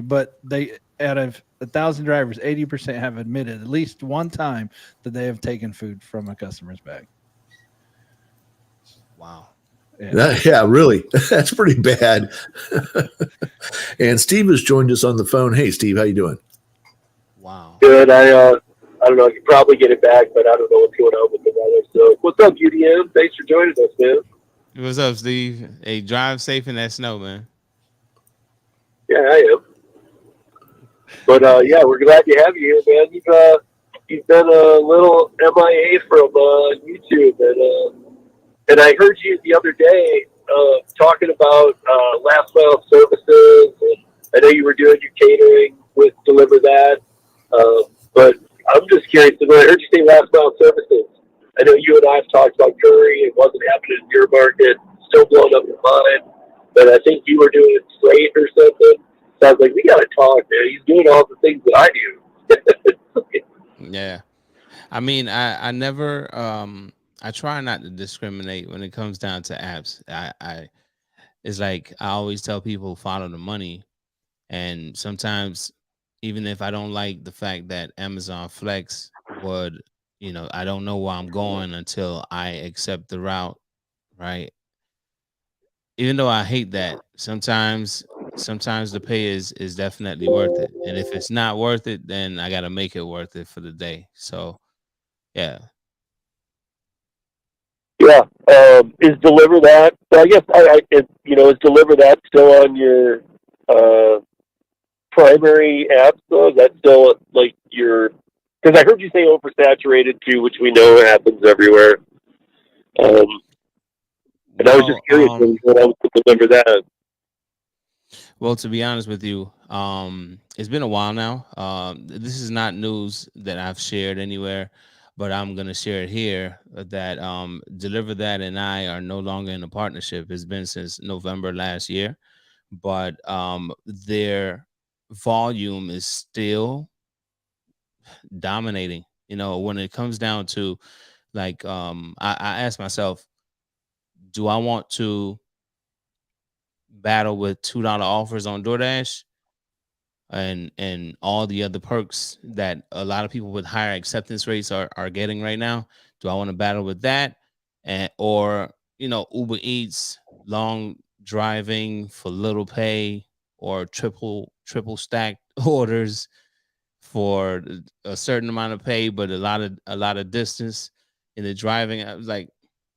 but they out of 1,000 drivers, 80% have admitted at least one time that they have taken food from a customer's bag. Wow. Yeah, really. That's pretty bad. And Steve has joined us on the phone. Hey, Steve, how you doing? Wow. Good. I don't know. I could probably get it back, but I don't know what's going on with the weather. So, what's up, UDM? Thanks for joining us, man. What's up, Steve? Hey, drive safe in that snow, man. Yeah, I am. But yeah, we're glad to have you here, man. You've been a little MIA from YouTube, and I heard you the other day talking about last mile services. And I know you were doing your catering with Deliver That, but I'm just curious. When I heard you say last mile services, I know you and I have talked about curry. It wasn't happening in your market, still blowing up in mine. But I think you were doing freight or something. So I was like, we got to talk, man. He's doing all the things that I do. Yeah. I mean, I never I try not to discriminate when it comes down to apps. I it's like I always tell people follow the money. And sometimes even if I don't like the fact that Amazon Flex would, I don't know where I'm going until I accept the route, right? Even though I hate that, sometimes the pay is definitely worth it. And if it's not worth it, then I gotta make it worth it for the day. So yeah. Yeah. Is Deliver That? So I guess is Deliver That still on your primary apps though? Is that still like your? Because I heard you say oversaturated too, which we know happens everywhere. And I was just curious what else to Deliver That. Well, to be honest with you, it's been a while now. This is not news that I've shared anywhere, but I'm gonna share it here. That Deliver That and I are no longer in a partnership. It's been since November last year, but their volume is still dominating. When it comes down to like, I ask myself, do I want to battle with $2 offers on DoorDash and all the other perks that a lot of people with higher acceptance rates are getting right now? Do I want to battle with that, or Uber Eats, long driving for little pay, or triple stacked orders for a certain amount of pay but a lot of distance in the driving? I was like,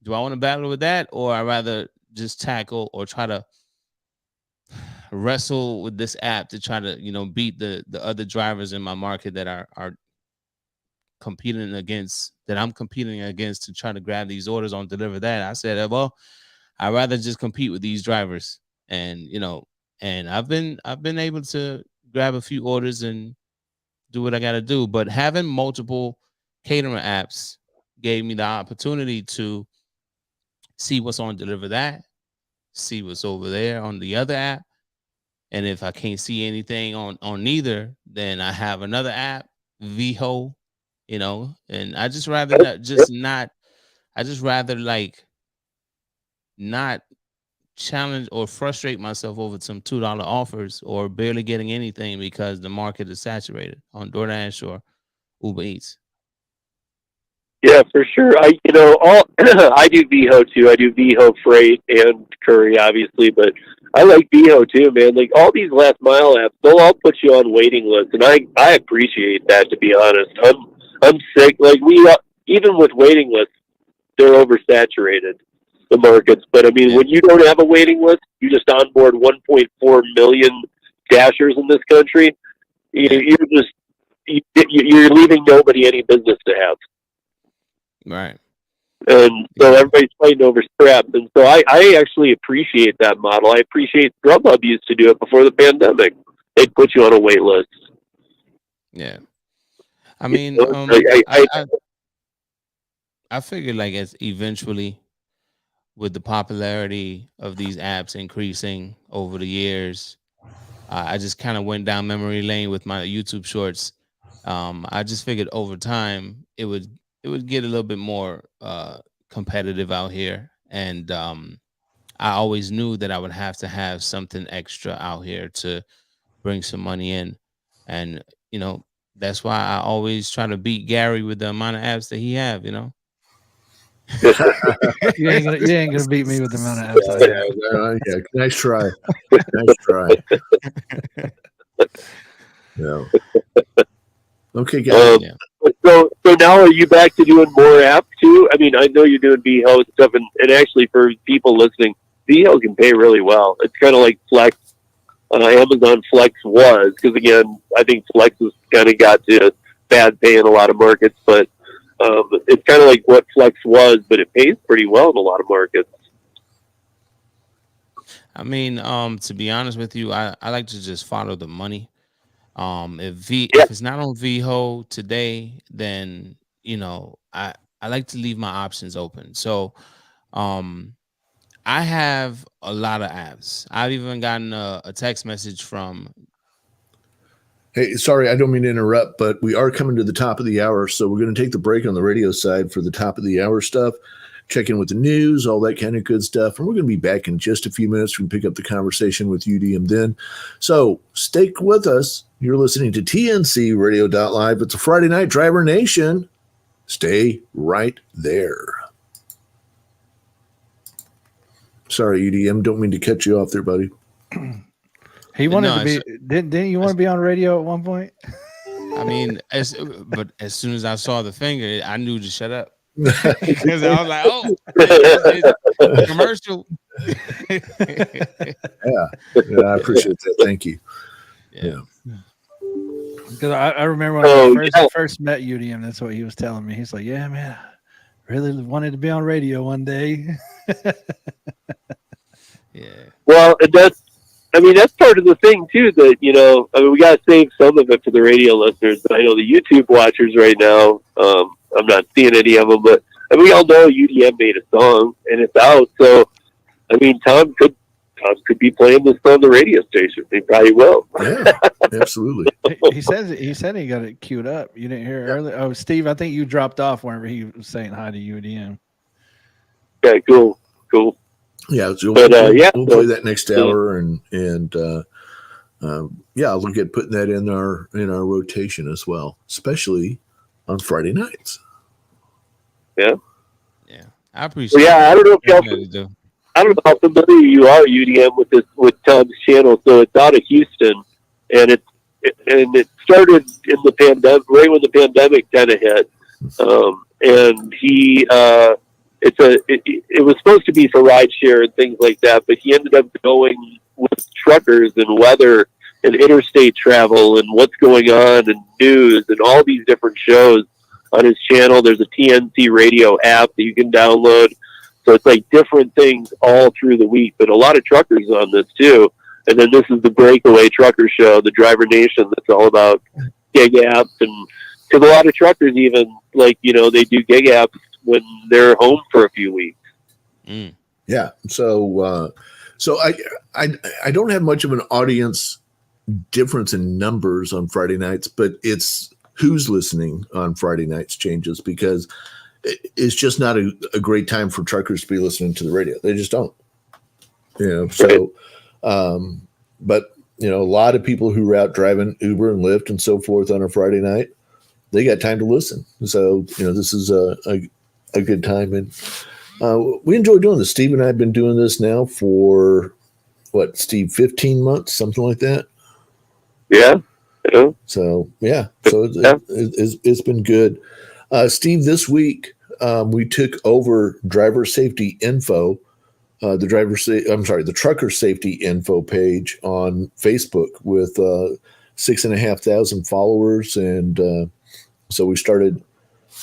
do I want to battle with that, or I rather just tackle or try to wrestle with this app to try to beat the other drivers in my market that are competing against that I'm competing against to try to grab these orders on Deliver That? I said, well, I'd rather just compete with these drivers. And I've been able to grab a few orders and do what I got to do. But having multiple catering apps gave me the opportunity to see what's on Deliver That, see what's over there on the other app. And if I can't see anything on neither, then I have another app, VHO, and I just rather like not challenge or frustrate myself over some $2 offers or barely getting anything because the market is saturated on DoorDash or Uber Eats. Yeah, for sure. I do VHO too. I do VHO freight and curry, obviously, but I like VHO too, man. Like all these last mile apps, they'll all put you on waiting lists, and I appreciate that. To be honest, I'm sick. Like even with waiting lists, they're oversaturated, the markets. But I mean, when you don't have a waiting list, you just onboard 1.4 million dashers in this country. You're leaving nobody any business to have. Right. And so everybody's fighting over scraps. And so I actually appreciate that model. I appreciate Grubhub used to do it before the pandemic. They'd put you on a wait list. Yeah. I mean, I figured like as eventually with the popularity of these apps increasing over the years, I just kind of went down memory lane with my YouTube shorts. I just figured over time it would get a little bit more competitive out here, and I always knew that I would have to have something extra out here to bring some money in, and that's why I always try to beat Gary with the amount of apps that he have. You ain't gonna beat me with the amount of apps. Yeah, nice try. Nice try. Yeah. Okay, guys. Yeah. So now are you back to doing more apps too? I mean, I know you're doing VHO and stuff, and actually for people listening, VHO can pay really well. It's kind of like Flex. Amazon Flex was, because again, I think Flex has kind of got to bad pay in a lot of markets, but it's kind of like what Flex was, but it pays pretty well in a lot of markets. I mean, to be honest with you, I like to just follow the money. If it's not on VHO today, then I like to leave my options open. So I have a lot of apps. I've even gotten a text message from. Hey, sorry, I don't mean to interrupt, but we are coming to the top of the hour, so we're going to take the break on the radio side for the top of the hour stuff, check in with the news, all that kind of good stuff, and we're going to be back in just a few minutes. We can pick up the conversation with UDM then. So stick with us. You're listening to TNCRadio.live. It's a Friday night, Driver Nation. Stay right there. Sorry, UDM, don't mean to cut you off there, buddy. He wanted to be. Didn't you want to be on radio at one point? I mean, but as soon as I saw the finger, I knew to shut up because I was like, "Oh, it's commercial." Yeah, I appreciate that. Thank you. Yeah. Because I remember when I first met UDM, that's what he was telling me. He's like, "Yeah, man, I really wanted to be on radio one day." Yeah. Well, that's part of the thing too, that, we got to save some of it for the radio listeners. But I know the YouTube watchers right now, I'm not seeing any of them, but we all know UDM made a song and it's out. So, I mean, Tom could be playing this on the radio station. He probably will. Yeah, absolutely. He said he got it queued up. You didn't hear it earlier? Oh, Steve, I think you dropped off whenever he was saying hi to UDM. Yeah, cool. Yeah, so we'll play that next hour, and I'll look at putting that in our rotation as well, especially on Friday nights. Yeah, I appreciate. Well, I don't know how familiar you are, UDM, with Tom's channel. So it's out of Houston, and it started in the pandemic, right when the pandemic kind of hit, and he. It was supposed to be for rideshare and things like that, but he ended up going with truckers and weather and interstate travel and what's going on and news and all these different shows on his channel. There's a TNC Radio app that you can download. So it's like different things all through the week, but a lot of truckers on this too. And then this is the Breakaway Trucker Show, the Driver Nation, that's all about gig apps. And because a lot of truckers even, they do gig apps when they're home for a few weeks. Yeah. So I don't have much of an audience difference in numbers on Friday nights, but it's who's listening on Friday nights changes, because it's just not a great time for truckers to be listening to the radio. They just don't, so, but a lot of people who are out driving Uber and Lyft and so forth on a Friday night, they got time to listen. So, this is a good time. And we enjoy doing this. Steve and I have been doing this now for what, Steve, 15 months, something like that. Yeah. So it's been good. Steve, this week we took over driver safety info, the trucker safety info page on Facebook with 6,500 followers, and so we started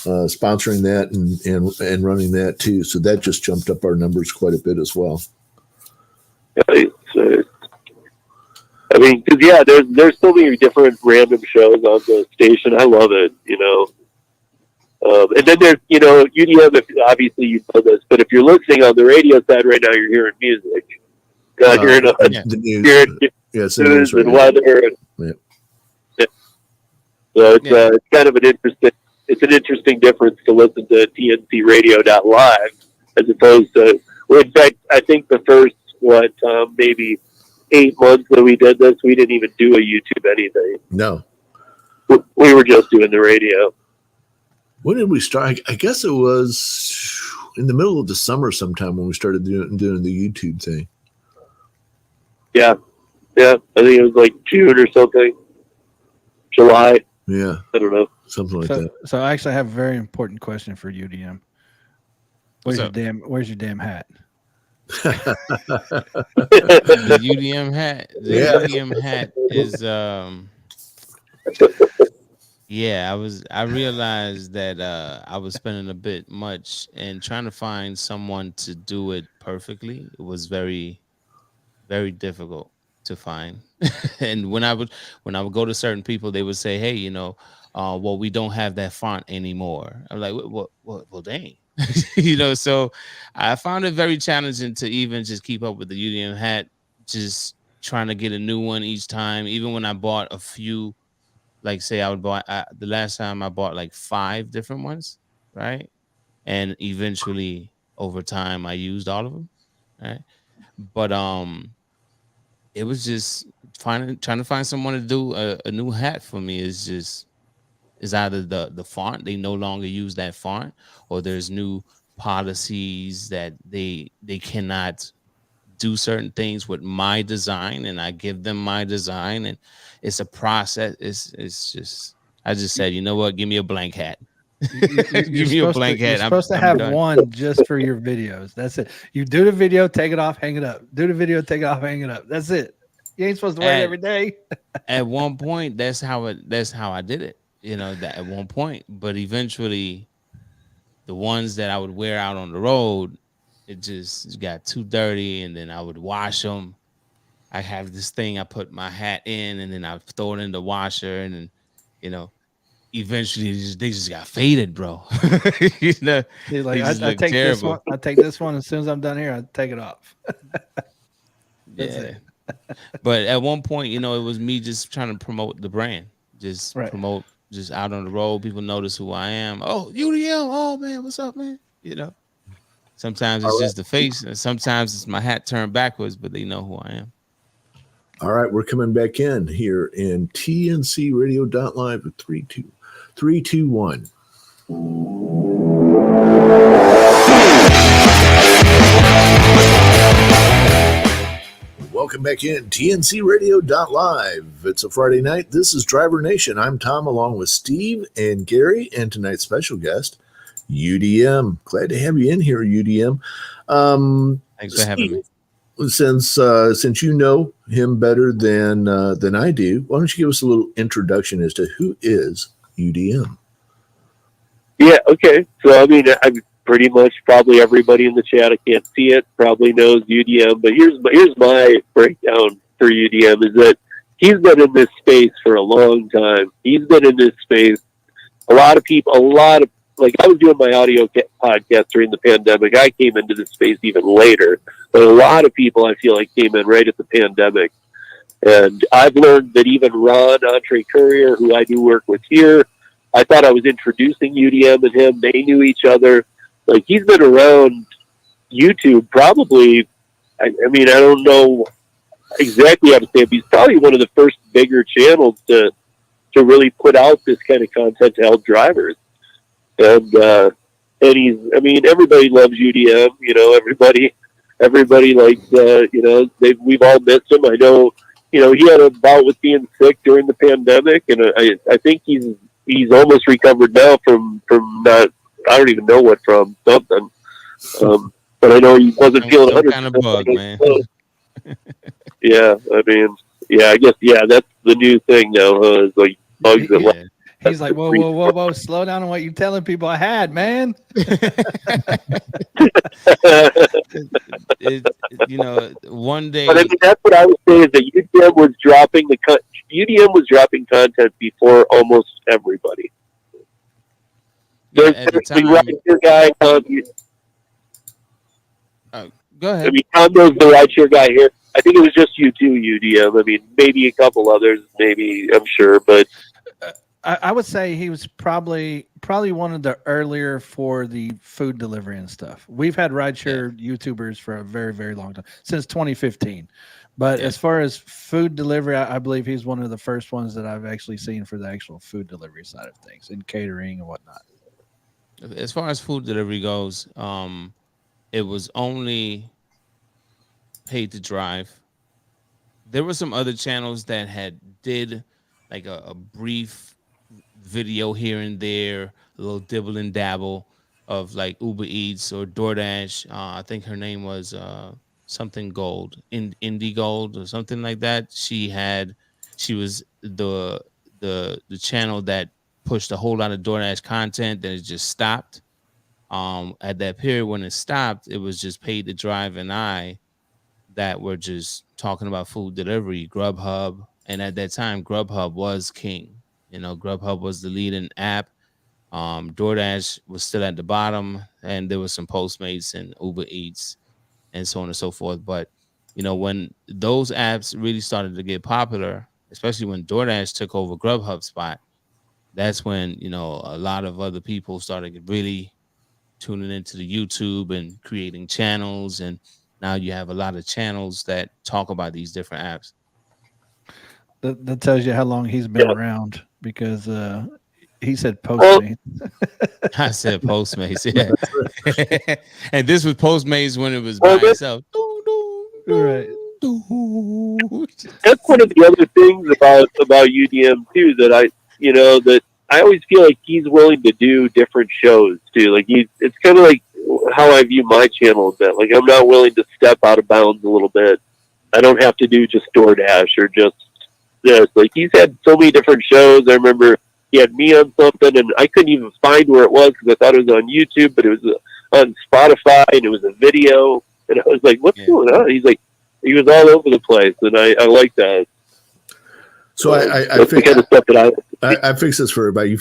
sponsoring that and running that too. So that just jumped up our numbers quite a bit as well. Yeah, there's so many different random shows on the station. I love it, and then there's, UDM, if, obviously you know this, but if you're listening on the radio side right now, you're hearing music. You're hearing the news, news and weather. So it's kind of an interesting difference to listen to TNCRadio.live as opposed to, in fact, I think the first, maybe 8 months that we did this, we didn't even do a YouTube anything. No. We were just doing the radio. When did we start? I guess it was in the middle of the summer sometime when we started doing the YouTube thing. Yeah. I think it was like June or something. July. Yeah, I don't know. something like So, that. so I actually have a very important question for UDM. What's up? Where's your damn hat? The UDM hat. The Yeah. UDM hat is yeah, I realized that I was spending a bit much and trying to find someone to do it perfectly. It was very, very difficult to find. And when I would go to certain people, they would say, "Hey, well, we don't have that font anymore." I'm like, "What? Well, dang." So I found it very challenging to even just keep up with the UDM hat, just trying to get a new one each time. Even when I bought a few, like say I would buy the last time I bought like 5 different ones, right? And eventually over time I used all of them, right? But it was just trying to find someone to do a new hat for me is either the font, they no longer use that font, or there's new policies that they cannot do certain things with my design, and I give them my design, and it's a process. It's just I just said, you know what, give me a blank hat. Give me a blank You're hat. supposed to I'm have done. one just for your videos. That's it. You do the video, take it off, hang it up. Do the video, take it off, hang it up. That's it. You ain't supposed to wear it At every day. at one point, that's how I did it. That at one point, but eventually the ones that I would wear out on the road, it just got too dirty, and then I would wash them. I have this thing I put my hat in, and then I throw it in the washer, and then, you know, eventually they just got faded, bro. you know, He's they like, just I look take this terrible. one. I take this one. As soon as I'm done here, I take it off. That's Yeah. it. But at one point, it was me just trying to promote the brand, just Right. promote, just out on the road. People notice who I am. Oh, UDL. Oh man, what's up, man? Sometimes All it's right. just the face, and sometimes it's my hat turned backwards, but they know who I am. All right, we're coming back in here in TNCRadio.live at 32321. Welcome back in TNCRadio.live. It's a Friday night. This is Driver Nation. I'm Tom, along with Steve and Gary, and tonight's special guest, UDM. Glad to have you in here, UDM. Thanks for having me. Since you know him better than I do, why don't you give us a little introduction as to who is UDM? Yeah, okay. So, I mean, I pretty much probably everybody in the chat, I can't see it, probably knows UDM. But here's my breakdown for UDM is that he's been in this space for a long time. He's been in this space. Like, I was doing my audio podcast during the pandemic. I came into this space even later. But a lot of people, I feel like, came in right at the pandemic. And I've learned that even Ron, Entree Courier, who I do work with here, I thought I was introducing UDM and him. They knew each other. Like, he's been around YouTube probably, I mean, I don't know exactly how to say it, but he's probably one of the first bigger channels to really put out this kind of content to help drivers. And he's, I mean, everybody loves UDM, everybody likes, we've all missed him. I know, he had a bout with being sick during the pandemic, and I think he's almost recovered now from not, I don't even know what, from something. But I know he wasn't feeling 100%. Kind of bug, man. Yeah, I mean, yeah, I guess, yeah, that's the new thing now, huh? It's like bugs that last. He's like, whoa, slow down on what you're telling people I had, man. One day. But I mean, that's what I would say is that UDM was dropping content before almost everybody. Yeah, at the time. Rideshare guy. Go ahead. I mean, Tom knows the Rideshare guy here. I think it was just you two, UDM. I mean, maybe a couple others, maybe, I'm sure, but I would say he was probably one of the earlier for the food delivery and stuff. We've had rideshare YouTubers for a very, very long time, since 2015. But as far as food delivery, I believe he's one of the first ones that I've actually seen for the actual food delivery side of things, and catering and whatnot. As far as food delivery goes, it was only paid to drive. There were some other channels that did like a brief video here and there, a little dibble and dabble of like Uber Eats or DoorDash. I think her name was something Gold, Indie Gold or something like that. She was the channel that pushed a whole lot of DoorDash content. Then it just stopped. At that period when it stopped, it was just Paid to Drive and I that were just talking about food delivery, Grubhub. And at that time, Grubhub was king. You know, Grubhub was the leading app. DoorDash was still at the bottom, and there was some Postmates and Uber Eats and so on and so forth. But you know, when those apps really started to get popular, especially when DoorDash took over Grubhub spot, that's when you know a lot of other people started really tuning into the YouTube and creating channels. And now you have a lot of channels that talk about these different apps. That tells you how long he's been around because he said Well, Postmate. I said Postmates, yeah. And this was Postmates when it was by well, that's, itself. Right. that's one of the other things about UDM too that I always feel like he's willing to do different shows too. Like it's kind of like how I view my channel a bit. Like I'm not willing to step out of bounds a little bit. I don't have to do just DoorDash or just this. Like he's had so many different shows. I remember he had me on something, and I couldn't even find where it was because I thought it was on YouTube, but it was on Spotify, and it was a video. And I was like, "What's going on?" He's like, he was all over the place, and I like that. So I That's the kind of stuff that I fix this for everybody. You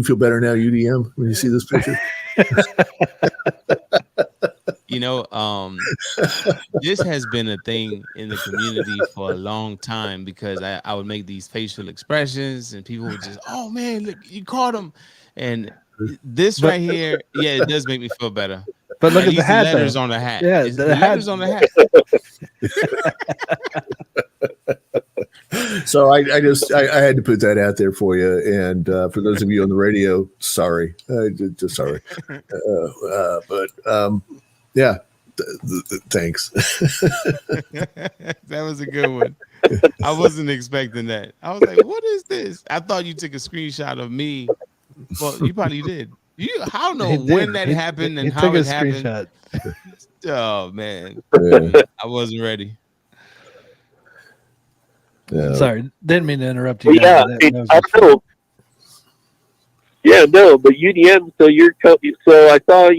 feel better now, UDM, when you see this picture? You know, this has been a thing in the community for a long time because I would make these facial expressions and people would just, oh man, look, you caught him. And this right here, yeah, it does make me feel better. But look at the hat. Letters on the hat. Yeah, it's the letters hat. on the hat. So I had to put that out there for you, and for those of you on the radio, sorry, just sorry, yeah, thanks. That was a good one. I wasn't expecting that. I was like, "What is this?" I thought you took a screenshot of me. Well, you probably did. I don't know when that happened and how it happened. Screenshot. Oh man, Yeah. I wasn't ready. Yeah. Sorry, didn't mean to interrupt you. Well, yeah, That I don't know. Yeah, no, but UDM. So I saw,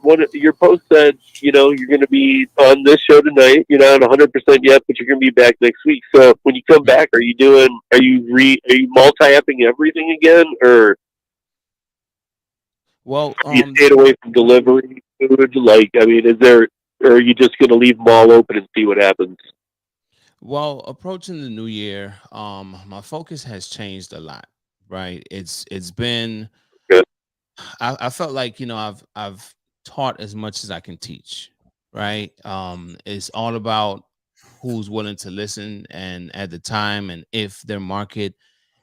one of your posts said, you're going to be on this show tonight. You're not 100% yet, but you're going to be back next week. So when you come back, are you multi-apping everything again, or Well, you stayed away from delivery food? Like, I mean, or are you just going to leave them all open and see what happens? Well, approaching the new year, my focus has changed a lot. Right? It's been. Good. I felt like I've taught as much as I can teach. Right? It's all about who's willing to listen and at the time and if their market,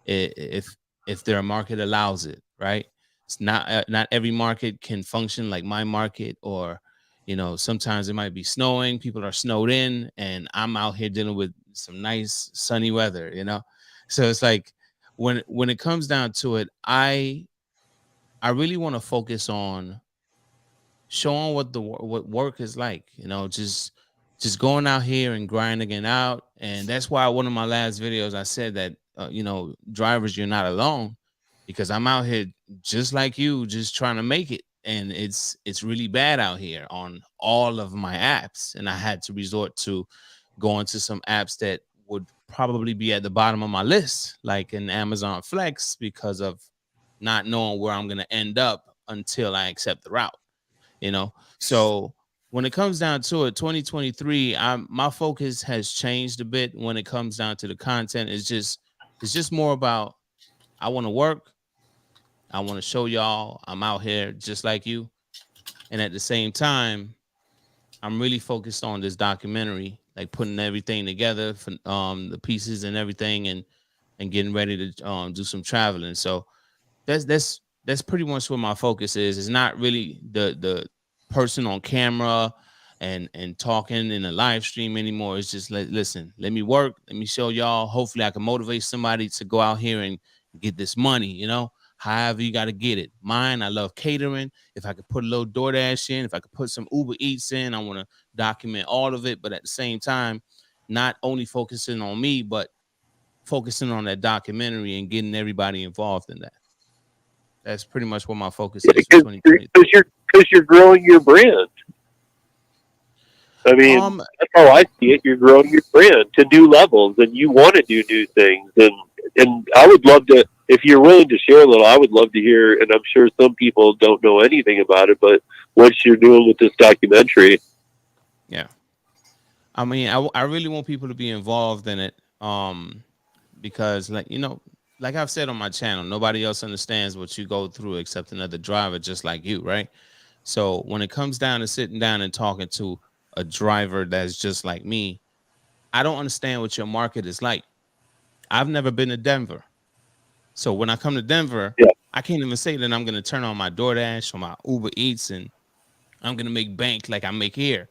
if their market allows it. Right? It's not every market can function like my market, or sometimes it might be snowing, people are snowed in, and I'm out here dealing with some nice sunny weather. So it's like when it comes down to it, I really want to focus on showing what work is like. Just going out here and grinding it out. And that's why one of my last videos I said that drivers, you're not alone, because I'm out here just like you, just trying to make it. And it's really bad out here on all of my apps. And I had to resort to going to some apps that would probably be at the bottom of my list, like an Amazon Flex, because of not knowing where I'm going to end up until I accept the route, So when it comes down to it, 2023, my focus has changed a bit. When it comes down to the content, it's just more about, I want to work. I want to show y'all I'm out here just like you. And at the same time, I'm really focused on this documentary, like putting everything together, for, the pieces and everything, and getting ready to do some traveling. So that's pretty much where my focus is. It's not really the person on camera and talking in a live stream anymore. It's just listen, let me work. Let me show y'all. Hopefully I can motivate somebody to go out here and get this money, however you got to get it. Mine, I love catering. If I could put a little DoorDash in, if I could put some Uber Eats in, I want to document all of it. But at the same time, not only focusing on me, but focusing on that documentary and getting everybody involved in that. That's pretty much what my focus is for 2020. Because you're growing your brand. I mean, that's how I see it. You're growing your brand to new levels, and you want to do new things. And I would love to, if you're willing to share a little, I would love to hear, and I'm sure some people don't know anything about it, but what you're doing with this documentary. Yeah. I mean, I really want people to be involved in it, because, like I've said on my channel, nobody else understands what you go through except another driver just like you, right? So when it comes down to sitting down and talking to a driver that's just like me, I don't understand what your market is like. I've never been to Denver. So when I come to Denver, I can't even say that I'm going to turn on my DoorDash or my Uber Eats and I'm going to make bank like I make here,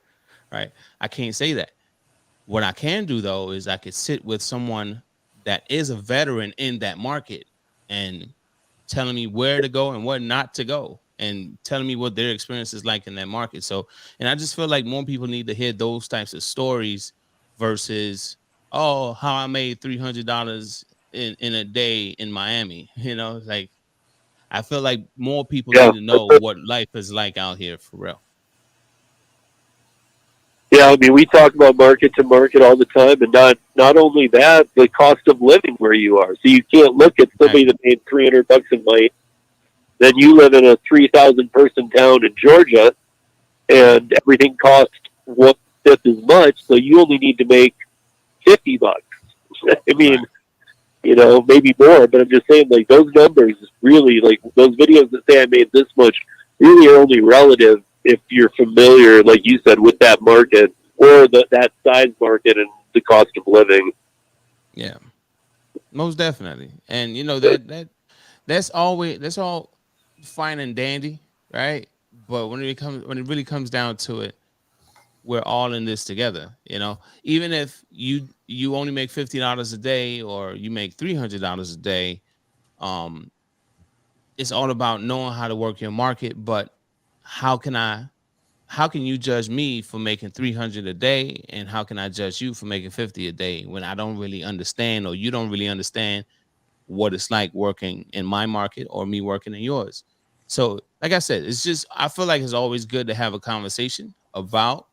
right? I can't say that. What I can do, though, is I could sit with someone that is a veteran in that market and telling me where to go and where not to go and telling me what their experience is like in that market. So, and I just feel like more people need to hear those types of stories versus, how I made $300 in a day in Miami. Like, I feel like more people need to know what life is like out here for real. Yeah, I mean, we talk about market to market all the time, and not only that, the cost of living where you are. So you can't look at somebody that made $300 a month, then you live in a 3,000 person town in Georgia, and everything costs 1/5 as much. So you only need to make $50. I mean, maybe more, but I'm just saying, like, those numbers really, like, those videos that say I made this much really are only relative if you're familiar, like you said, with that market or that size market and the cost of living. Yeah, most definitely. And that's all fine and dandy, right? But when it really comes down to it, we're all in this together. Even if you only make $50 a day or you make $300 a day, it's all about knowing how to work your market. But how can you judge me for making 300 a day, and how can I judge you for making 50 a day when I don't really understand, or you don't really understand what it's like working in my market or me working in yours? So, like I said, it's just, I feel like it's always good to have a conversation about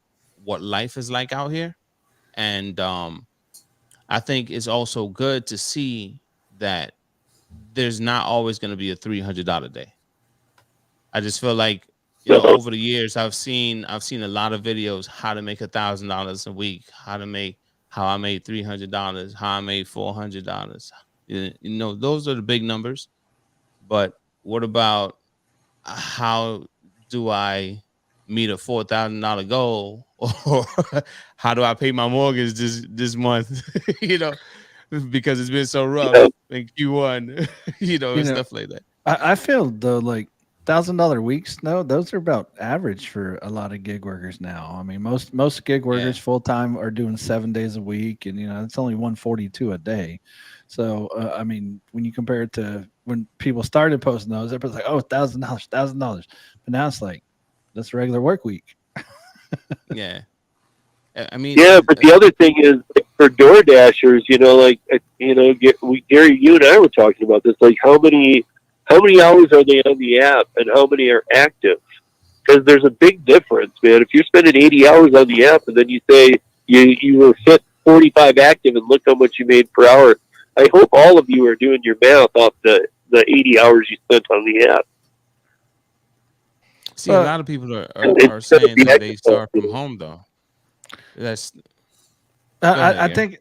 what life is like out here. And I think it's also good to see that there's not always going to be a $300 day. I just feel like, over the years, I've seen a lot of videos how to make $1,000 a week, how I made $300, how I made $400. Those are the big numbers. But what about how do I meet a $4,000 goal, or how do I pay my mortgage this month? Because it's been so rough in Q1, and stuff like that. I feel though, like $1,000 weeks. No, those are about average for a lot of gig workers now. I mean, most gig workers full time are doing 7 days a week, and it's only 142 a day. So I mean, when you compare it to when people started posting those, everybody's like, "Oh, $1,000. But now it's like that's a regular work week. Yeah. I mean, but the other thing is, like, for Door Dashers, Gary, you and I were talking about this. Like, how many hours are they on the app, and how many are active? Because there's a big difference, man. If you're spending 80 hours on the app, and then you say you were fit 45 active, and look how much you made per hour. I hope all of you are doing your math off the 80 hours you spent on the app. See, a lot of people are saying that they start from home, though. I think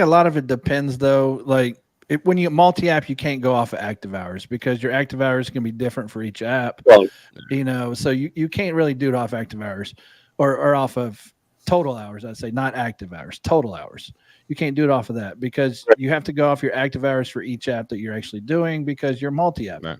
a lot of it depends, though. Like, when you multi-app, you can't go off of active hours because your active hours can be different for each app. Well, so you can't really do it off active hours or off of total hours. I'd say not active hours, total hours. You can't do it off of that because you have to go off your active hours for each app that you're actually doing because you're multi-app. Right.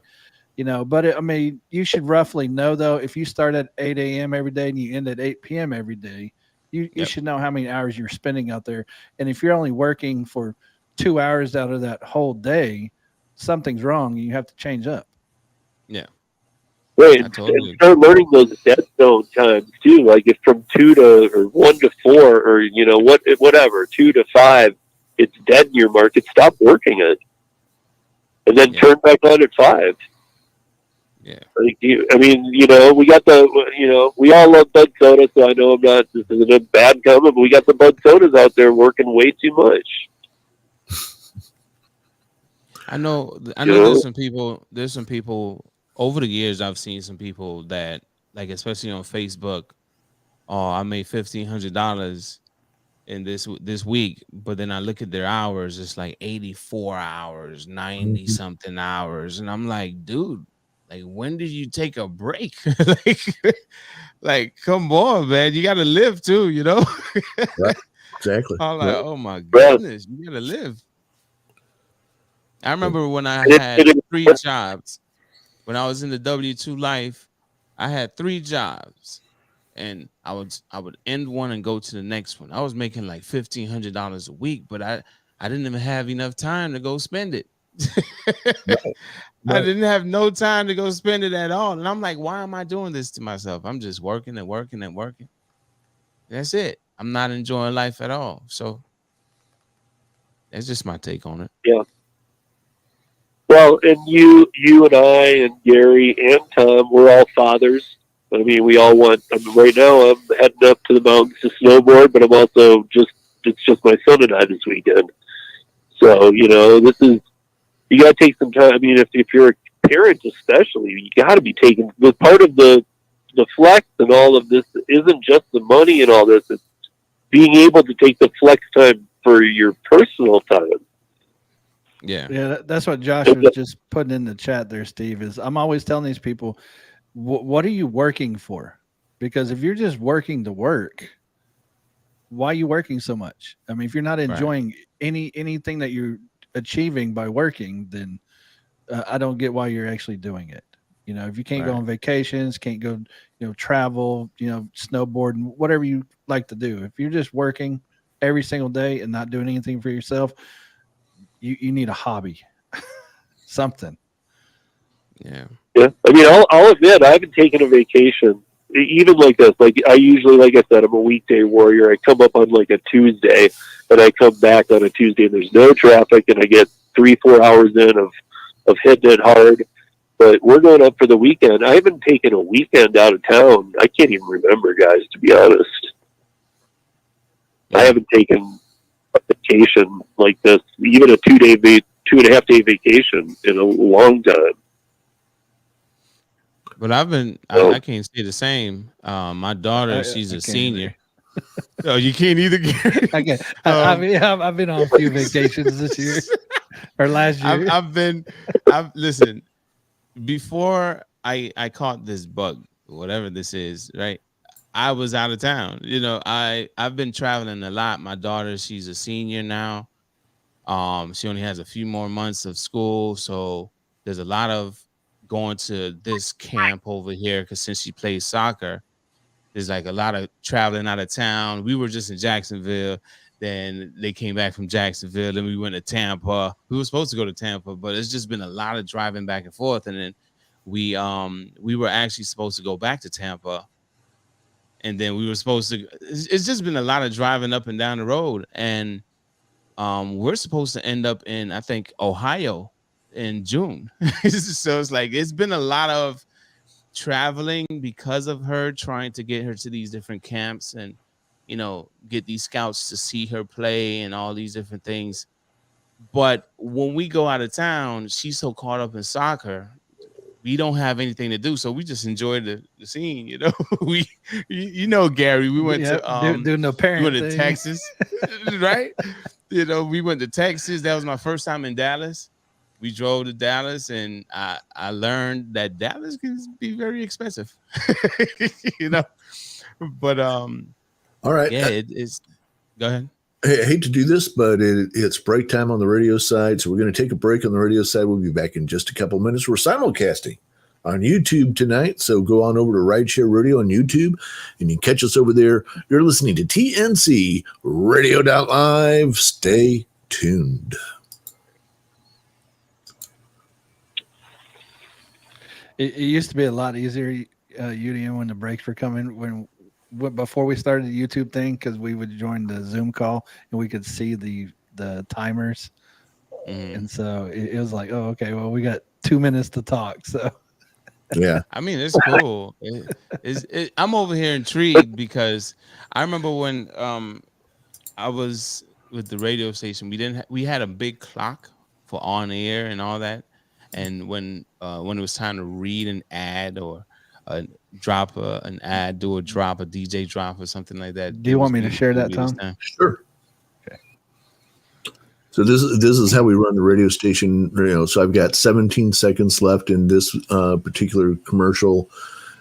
But I mean, you should roughly know, though, if you start at 8 a.m. every day and you end at 8 p.m. every day, you should know how many hours you're spending out there. And if you're only working for 2 hours out of that whole day, something's wrong. You have to change up. Yeah. Right, I and totally start learning those dead zone times too. Like if from 2 to or 1 to 4 or whatever 2 to 5, it's dead in your market. Stop working it, and then turn back on at 5. Yeah. Like we got we all love Bud Soda, so I know this isn't a bad comment, but we got the Bud Sodas out there working way too much. I know there's some people over the years. I've seen some people that, like, especially on Facebook, I made $1,500 in this week, but then I look at their hours, it's like 84 hours, 90 something hours, and I'm like, dude, like, when did you take a break? like come on, man, you gotta live too, Right. Exactly. I'm like, oh my goodness, you gotta live. I remember when I had 3 jobs. When I was in the W-2 life, I had 3 jobs, and I would end one and go to the next one. I was making like $1,500 a week, but I didn't even have enough time to go spend it. Right. I didn't have no time to go spend it at all, and I'm like, why am I doing this to myself? I'm just working and working and working. That's it. I'm not enjoying life at all. So that's just my take on it. Yeah. Well, and you and I and Gary and Tom, we're all fathers. I mean, we all want. Right now, I'm heading up to the mountains to snowboard, but I'm also it's just my son and I this weekend. So this is, you got to take some time. I mean, if you're a parent, especially, you got to be taking the part of the flex and all of this isn't just the money and all this. It's being able to take the flex time for your personal time. Yeah, that's what Josh was just putting in the chat there, Steve. Is I'm always telling these people, what are you working for? Because if you're just working to work, why are you working so much? I mean, if you're not enjoying anything that you're achieving by working, then I don't get why you're actually doing it. If you can't go on vacations, can't go, travel, snowboarding, whatever you like to do. If you're just working every single day and not doing anything for yourself, you need a hobby, something. Yeah. I mean, I'll admit I haven't taken a vacation even like this. Like I usually, like I said, I'm a weekday warrior. I come up on like a Tuesday and I come back on a Tuesday and there's no traffic and I get 3-4 hours in of hitting it hard. But we're going up for the weekend. I haven't taken a weekend out of town. I can't even remember, guys, to be honest. I haven't taken a vacation like this, even a 2.5 day vacation in a long time. But I can't say the same. My daughter, she's a senior. No, you can't either. I can't. I've been on a few vacations this year or last year. Listen, before I caught this bug, whatever this is, right? I was out of town. I've been traveling a lot. My daughter, she's a senior now. She only has a few more months of school, so there's a lot of going to this camp over here because since she plays soccer, there's like a lot of traveling out of town. We were just in Jacksonville, then they came back from Jacksonville, then we went to Tampa. We were supposed to go to Tampa, but it's just been a lot of driving back and forth. And then we were actually supposed to go back to Tampa. And then we were supposed to, it's just been a lot of driving up and down the road. And we're supposed to end up in, I think, Ohio in June. So it's like, it's been a lot of traveling because of her, trying to get her to these different camps and, get these scouts to see her play and all these different things. But when we go out of town, she's so caught up in soccer, we don't have anything to do, so we just enjoy the scene. Gary, we went to doing the parent we went to thing. Texas, right? We went to Texas. That was my first time in Dallas. We drove to Dallas, and I learned that Dallas can be very expensive. But all right, yeah, it's. Go ahead. I hate to do this, but it's break time on the radio side. So we're going to take a break on the radio side. We'll be back in just a couple of minutes. We're simulcasting on YouTube tonight. So go on over to Rideshare Radio on YouTube and you can catch us over there. You're listening to TNCRadio.live. Stay tuned. It used to be a lot easier, UDM, when the breaks were coming. When before we started the YouTube thing, because we would join the Zoom call and we could see the timers, and so it was like, oh, okay, well, we got 2 minutes to talk. So Yeah. I mean, it's cool. I'm over here intrigued because I remember when I was with the radio station, we had a big clock for on air and all that, and when it was time to read an ad or drop an ad, do a drop, a DJ drop or something like that. do you want me to share that, Tom? Sure. So this is how we run the radio station. So I've got 17 seconds left in this particular commercial,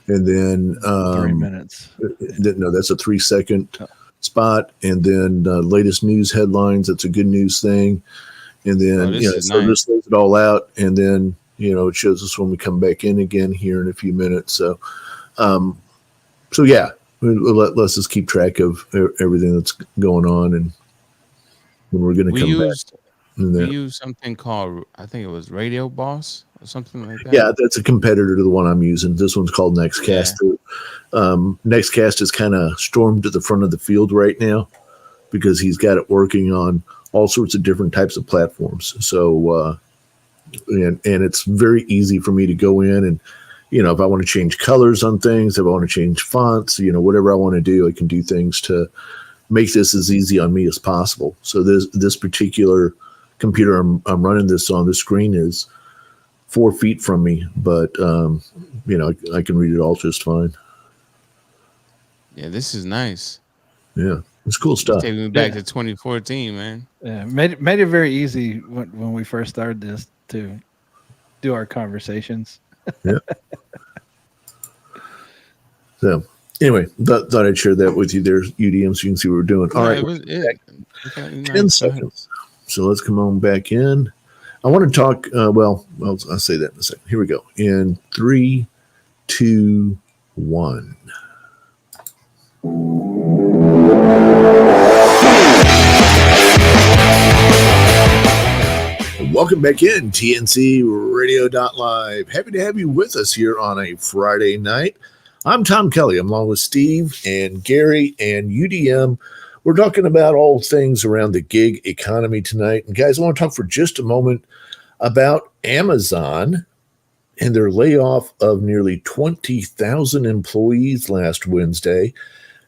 and then 3 minutes. No, that's a 3-second spot, and then latest news headlines. That's a good news thing, and then nice. This lays it all out, and then it shows us when we come back in again here in a few minutes. So, yeah, let's just keep track of everything that's going on and. When we're going to come back. We use something called, I think it was Radio Boss or something like that. Yeah, that's a competitor to the one I'm using. This one's called Nextcast. Yeah. Nextcast is kind of stormed to the front of the field right now because he's got it working on all sorts of different types of platforms. So, and it's very easy for me to go in and, if I want to change colors on things, if I want to change fonts, whatever I want to do, I can do things to make this as easy on me as possible. So this particular computer I'm running this on, the screen is 4 feet from me, but I can read it all just fine. Yeah, this is nice. Yeah, it's cool stuff. Taking me back to 2014, man. Yeah, made it very easy when we first started this to do our conversations. Yeah. So. Anyway, thought I'd share that with you there, UDM, so you can see what we're doing. All right, Okay, 10 seconds. So let's come on back in. I want to talk, I'll say that in a second. Here we go. In 3, 2, 1. Welcome back in, TNCRadio.live. Happy to have you with us here on a Friday night. I'm Tom Kelly. I'm along with Steve and Gary and UDM. We're talking about all things around the gig economy tonight. And guys, I want to talk for just a moment about Amazon and their layoff of nearly 20,000 employees last Wednesday.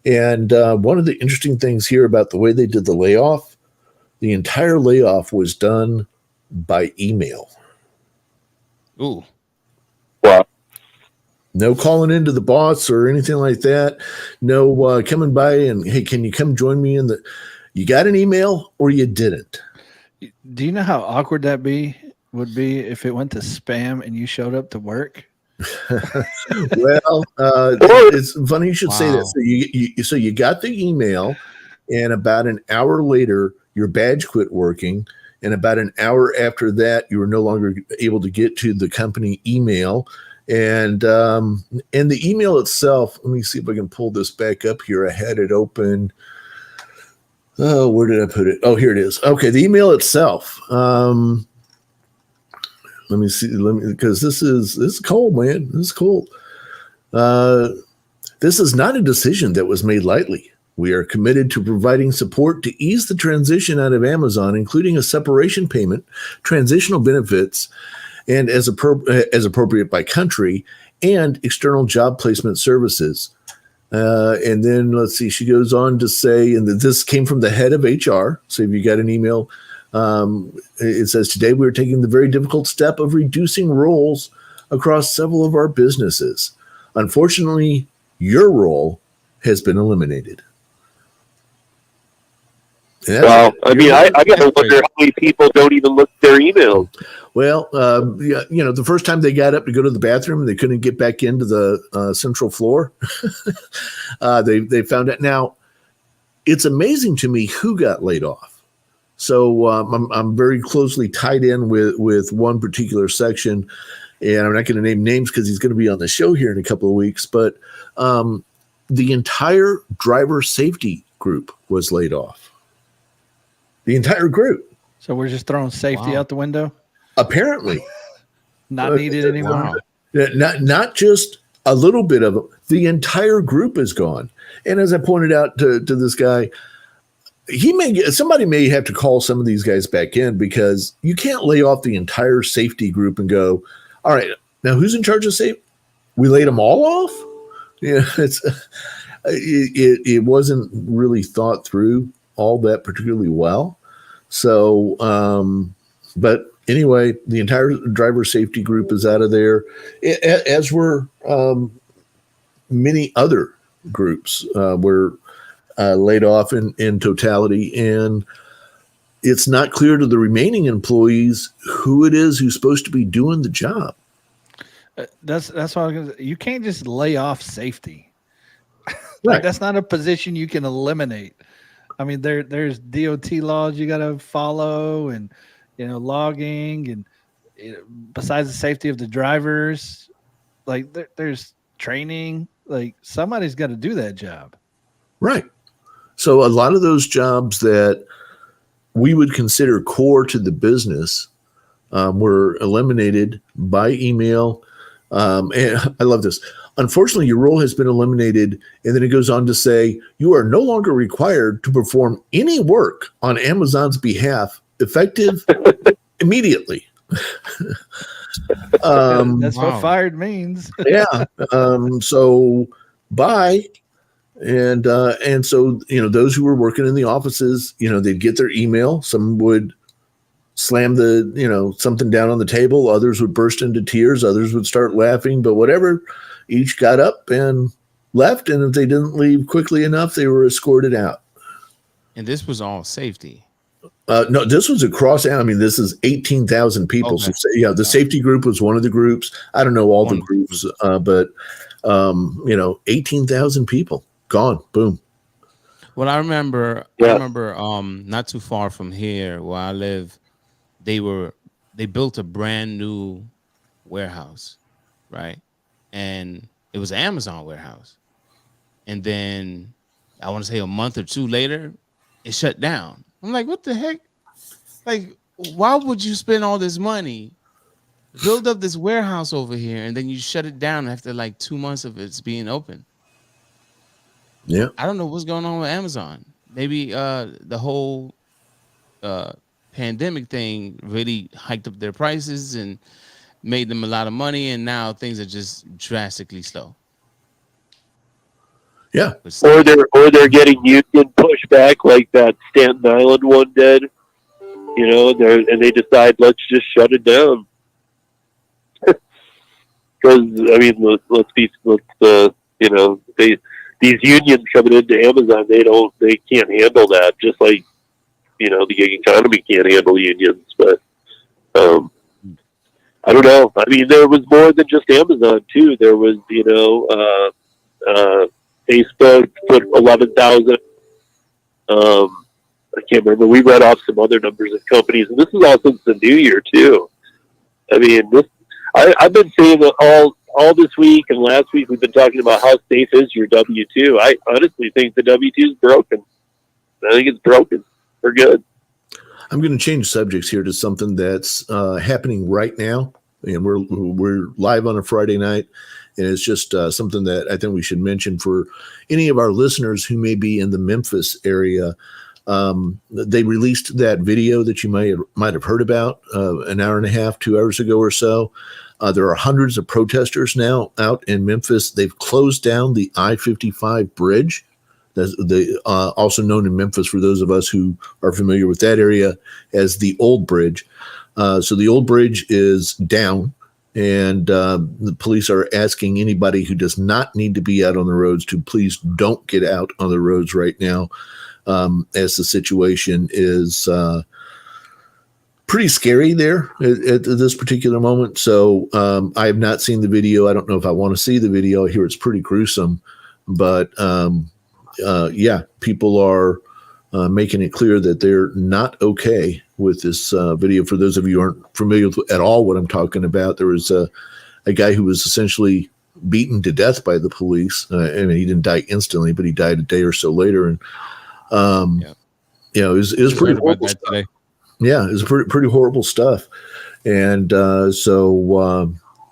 And one of the interesting things here about the way they did the layoff, the entire layoff was done by email. Ooh. Wow. No calling into the boss or anything like that. No coming by and, hey, can you come join me in the... You got an email or you didn't. Do you know how awkward that would be if it went to spam and you showed up to work? Well, it's funny you should say that. So you got the email, and about an hour later, your badge quit working. And about an hour after that, you were no longer able to get to the company email. And the email itself, let me see if I can pull this back up here. I had it open. Oh, where did I put it? Oh, here it is. Okay, the email itself. Let me see. Because this is cold, man. This is cold. This is not a decision that was made lightly. We are committed to providing support to ease the transition out of Amazon, including a separation payment, transitional benefits, and as appropriate by country, and external job placement services. And then let's see, she goes on to say, and this came from the head of HR. So if you got an email, it says, today we are taking the very difficult step of reducing roles across several of our businesses. Unfortunately, your role has been eliminated. Wow. I mean, I got to wonder how many people don't even look at their emails. Well, the first time they got up to go to the bathroom, they couldn't get back into the central floor. They found out. Now, it's amazing to me who got laid off. So I'm very closely tied in with one particular section, and I'm not going to name names because he's going to be on the show here in a couple of weeks. But the entire driver safety group was laid off. The entire group. So we're just throwing safety out the window? Apparently. Not needed anymore. Not just a little bit of it. The entire group is gone. And as I pointed out to this guy, somebody may have to call some of these guys back in, because you can't lay off the entire safety group and go, all right, now who's in charge of safety? We laid them all off. Yeah, it wasn't really thought through all that particularly well. So, but anyway, the entire driver safety group is out of there, as were many other groups were laid off in totality. And it's not clear to the remaining employees who it is who's supposed to be doing the job. That's what I was gonna say. You can't just lay off safety. Right. That's not a position you can eliminate. I mean, there's DOT laws you got to follow, and logging, and besides the safety of the drivers, like there's training. Like, somebody's got to do that job. Right. So a lot of those jobs that we would consider core to the business were eliminated by email. And I love this. Unfortunately, your role has been eliminated. And then it goes on to say, you are no longer required to perform any work on Amazon's behalf, effective immediately. That's what fired means. Yeah. So bye. And so, those who were working in the offices, they'd get their email. Some would slam something down on the table. Others would burst into tears. Others would start laughing, but whatever, each got up and left. And if they didn't leave quickly enough, they were escorted out. And this was all safety. No, this was across. I mean, this is 18,000 people. Okay. So yeah, the safety group was one of the groups. I don't know all the groups, but 18,000 people gone. Boom. Well, I remember not too far from here where I live, they built a brand new warehouse, right? And it was an Amazon warehouse. And then I want to say a month or two later, it shut down. I'm like, what the heck? Like, why would you spend all this money, build up this warehouse over here, and then you shut it down after like 2 months of it's being open? Yeah. I don't know what's going on with Amazon. Maybe the whole pandemic thing really hiked up their prices and made them a lot of money, and now things are just drastically slow. Yeah. Or they're getting union pushback like that Staten Island one did. And they decide, let's just shut it down. Because these unions coming into Amazon, they can't handle that. Just like the gig economy can't handle unions. But I don't know. I mean, there was more than just Amazon too. There was Facebook put 11,000. I can't remember. We read off some other numbers of companies, and this is all since the new year too. I mean, I've been saying that all this week and last week we've been talking about how safe is your W-2. I honestly think the W-2 is broken. I think it's broken for good. I'm going to change subjects here to something that's happening right now, and we're live on a Friday night. And it's just something that I think we should mention for any of our listeners who may be in the Memphis area. They released that video that you might have heard about an hour and a half, 2 hours ago or so. There are hundreds of protesters now out in Memphis. They've closed down the I-55 bridge, also known in Memphis, for those of us who are familiar with that area, as the Old Bridge. So the Old Bridge is down. And the police are asking anybody who does not need to be out on the roads to please don't get out on the roads right now, as the situation is pretty scary there at this particular moment. So I have not seen the video. I don't know if I want to see the video. I hear it's pretty gruesome. But, people are making it clear that they're not okay with this video. For those of you who aren't familiar with at all what I'm talking about, there was a guy who was essentially beaten to death by the police. And he didn't die instantly, but he died a day or so later. And, it was pretty horrible stuff. Yeah, it was pretty horrible stuff. And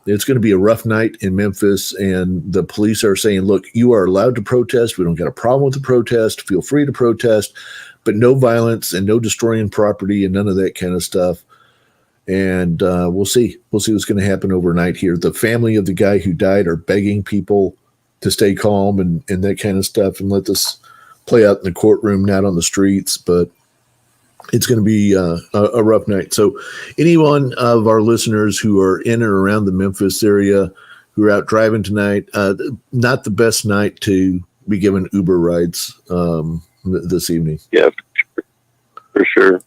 it's going to be a rough night in Memphis, and the police are saying, look, you are allowed to protest. We don't got a problem with the protest. Feel free to protest, but no violence and no destroying property and none of that kind of stuff. And we'll see. We'll see what's going to happen overnight here. The family of the guy who died are begging people to stay calm and that kind of stuff and let this play out in the courtroom, not on the streets. But it's going to be a rough night. So anyone of our listeners who are in and around the Memphis area who are out driving tonight, not the best night to be given Uber rides this evening. Yeah, for sure.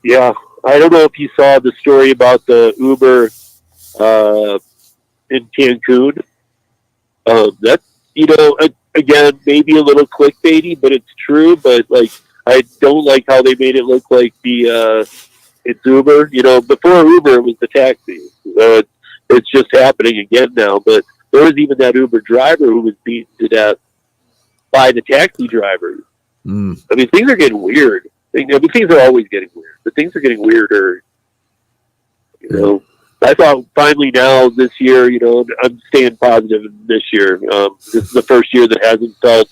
Yeah, I don't know if you saw the story about the Uber in Cancun. That, again, maybe a little clickbaity, but it's true. But like, I don't like how they made it look like it's Uber. Before Uber, it was the taxi. It's just happening again now. But there was even that Uber driver who was beaten to death by the taxi drivers. I mean, things are getting weird. Things are always getting weird, but things are getting weirder. I thought finally now this year, I'm staying positive this year. This is the first year that hasn't felt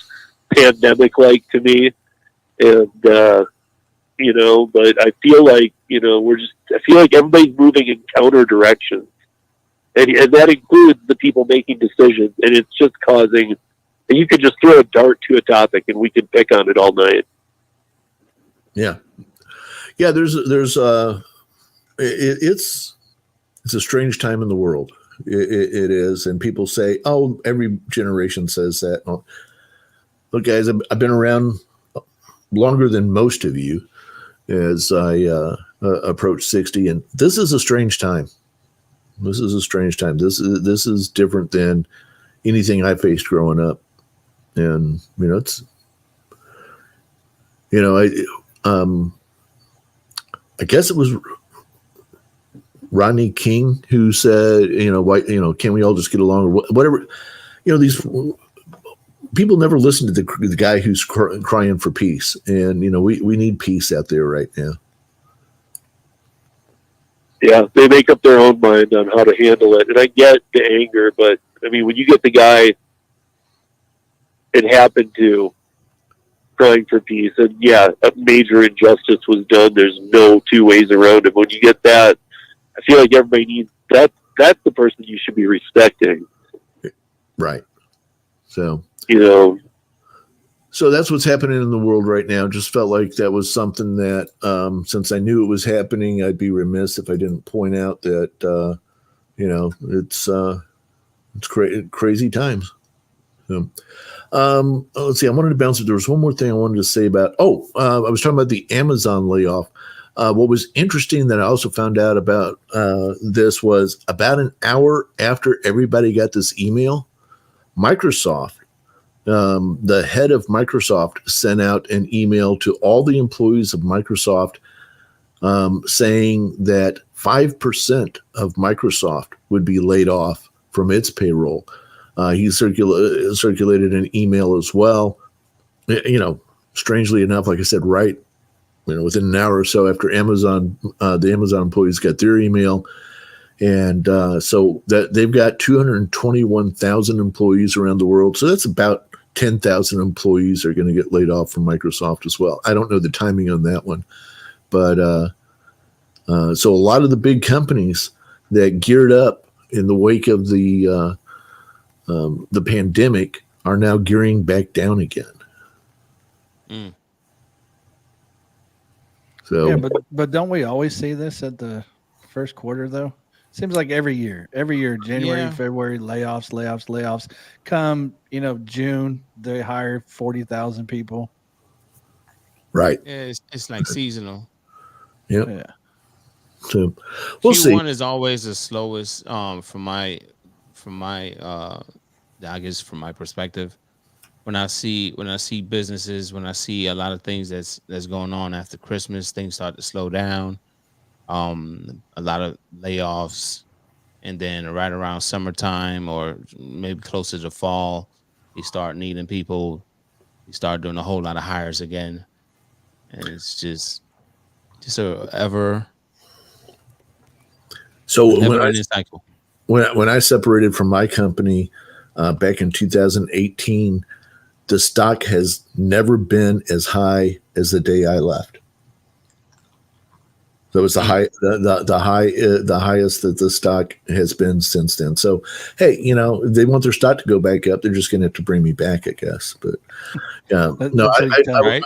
pandemic-like to me. And, but I feel like, I feel like everybody's moving in counter directions. And that includes the people making decisions. And it's just causing, and you could just throw a dart to a topic and we could pick on it all night. Yeah. There's it's a strange time in the world. It is. And people say, oh, every generation says that. Oh, look, guys, I've been around longer than most of you as I approach 60. And this is a strange time. This is a strange time. This is different than anything I faced growing up. And, I guess it was Rodney King who said, why, can we all just get along or whatever? These people never listen to the guy who's crying for peace. And, we need peace out there right now. Yeah, they make up their own mind on how to handle it. And I get the anger, but I mean, when you get the guy it happened to crying for peace, and yeah, a major injustice was done. There's no two ways around it. When you get that, I feel like everybody needs that. That's the person you should be respecting. Right. So, so that's what's happening in the world right now. Just felt like that was something that, since I knew it was happening, I'd be remiss if I didn't point out that, it's crazy times. So, let's see. I wanted to bounce it. There was one more thing I wanted to say about. I was talking about the Amazon layoff. What was interesting that I also found out about this was about an hour after everybody got this email, Microsoft, the head of Microsoft, sent out an email to all the employees of Microsoft saying that 5% of Microsoft would be laid off from its payroll. He circulated an email as well. Strangely enough, like I said, right, within an hour or so after Amazon, the Amazon employees got their email. And so that they've got 221,000 employees around the world. So that's about 10,000 employees are going to get laid off from Microsoft as well. I don't know the timing on that one. But so a lot of the big companies that geared up in the wake of the pandemic are now gearing back down again. Mm. So, yeah, but don't we always see this at the first quarter though? Seems like every year, January, February, layoffs. Come, June, they hire 40,000 people. Right. Yeah, it's like seasonal. Yep. Yeah. So we'll see. Q1 is always the slowest from my I guess from my perspective. When I see businesses, when I see a lot of things that's going on after Christmas, things start to slow down. A lot of layoffs, and then right around summertime or maybe closer to fall, you start needing people. You start doing a whole lot of hires again, and it's just a ever So Never-ending cycle. when I separated from my company back in 2018, the stock has never been as high as the day I left. So it's the highest that the stock has been since then. So hey, if they want their stock to go back up, they're just going to have to bring me back, I guess. But no, I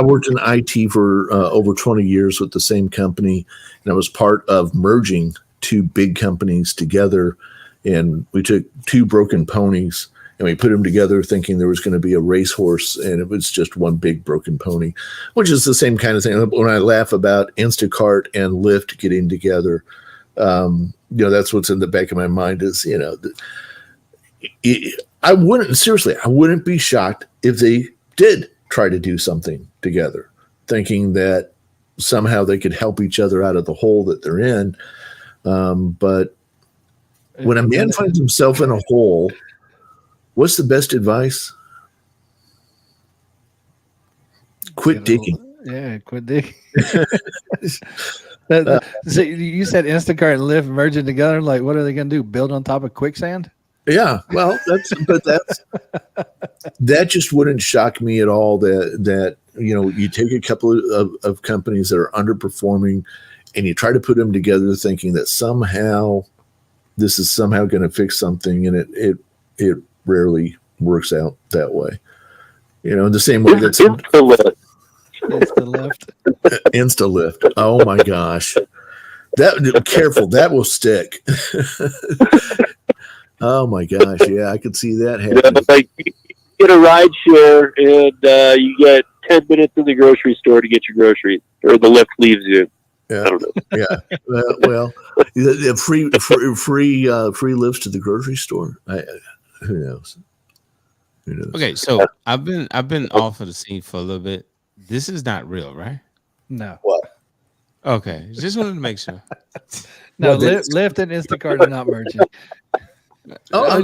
worked in IT for over 20 years with the same company, and I was part of merging two big companies together. And we took two broken ponies and we put them together thinking there was going to be a racehorse, and it was just one big broken pony, which is the same kind of thing. When I laugh about Instacart and Lyft getting together, that's what's in the back of my mind is, I wouldn't be shocked if they did try to do something together, thinking that somehow they could help each other out of the hole that they're in. But when a man finds himself in a hole, what's the best advice? Quit digging. Yeah, quit digging. So you said Instacart and Lyft merging together. Like, what are they going to do? Build on top of quicksand? Yeah, well, that just wouldn't shock me at all. That you take a couple of companies that are underperforming, and you try to put them together, thinking that somehow this is somehow going to fix something, and it rarely works out that way. In the same way that's Insta-Lift. Insta-Lift. Oh my gosh. Careful, that will stick. Oh my gosh, yeah, I could see that happening. Like you get a ride share and you get 10 minutes in the grocery store to get your groceries, or the Lyft leaves you. Yeah. I don't know. Yeah. Well, free lifts to the grocery store. Who knows? Okay, so I've been off of the scene for a little bit. This is not real, right? No. What? Okay, just wanted to make sure. No, Lyft and Instacart are not merging. No, I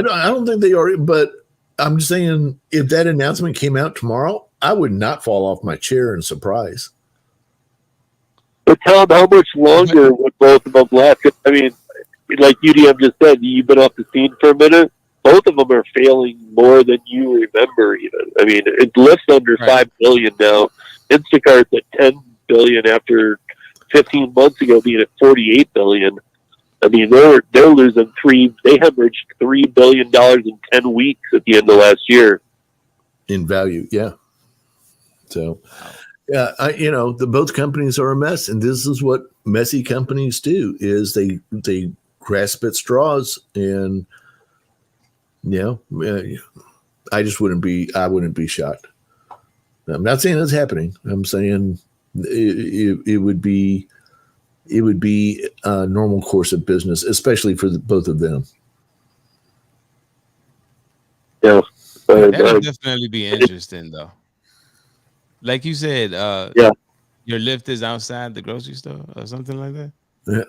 don't think they are. But I'm just saying, if that announcement came out tomorrow, I would not fall off my chair in surprise. But tell them how much longer would both of them last. I mean, like UDM just said, you've been off the scene for a minute. Both of them are failing more than you remember. Even, I mean, it lifts under $5 billion now. Instacart's at $10 billion after 15 months ago being at $48 billion. I mean, they're losing they hemorrhaged $3 billion in 10 weeks at the end of last year in value. Yeah. So, yeah, both companies are a mess, and this is what messy companies do: is they grasp at straws, and I wouldn't be shocked. I'm not saying it's happening. I'm saying it would be a normal course of business, especially for both of them. Yeah, that would definitely be interesting, though. Like you said, your Lyft is outside the grocery store or something like that. Yeah.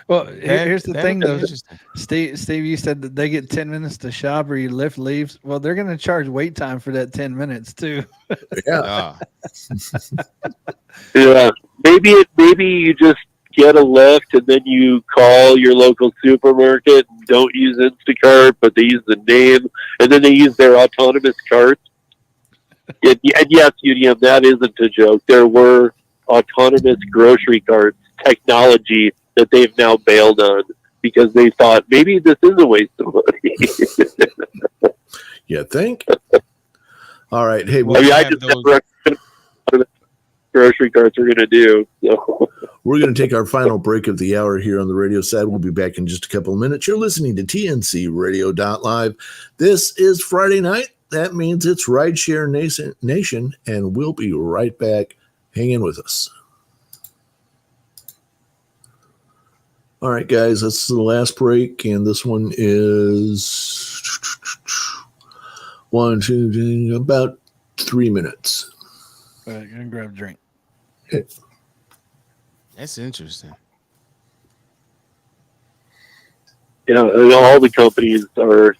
Well, here's the thing, though. Steve, you said that they get 10 minutes to shop, or your Lyft leaves. Well, they're going to charge wait time for that 10 minutes too. Yeah. Yeah. Maybe you just get a Lyft and then you call your local supermarket and don't use Instacart, but they use the name, and then they use their autonomous carts. And yes, UDM, that isn't a joke. There were autonomous grocery carts technology that they've now bailed on because they thought maybe this is a waste of money. You think? All right. Hey, I just never grocery carts are going to do. So. We're going to take our final break of the hour here on the radio side. We'll be back in just a couple of minutes. You're listening to TNCRadio.live. This is Friday night. That means it's Rideshare Nation, and we'll be right back. Hang in with us. All right, guys, this is the last break, and this one is about 3 minutes. All right, gonna grab a drink. Okay. That's interesting. All the companies are,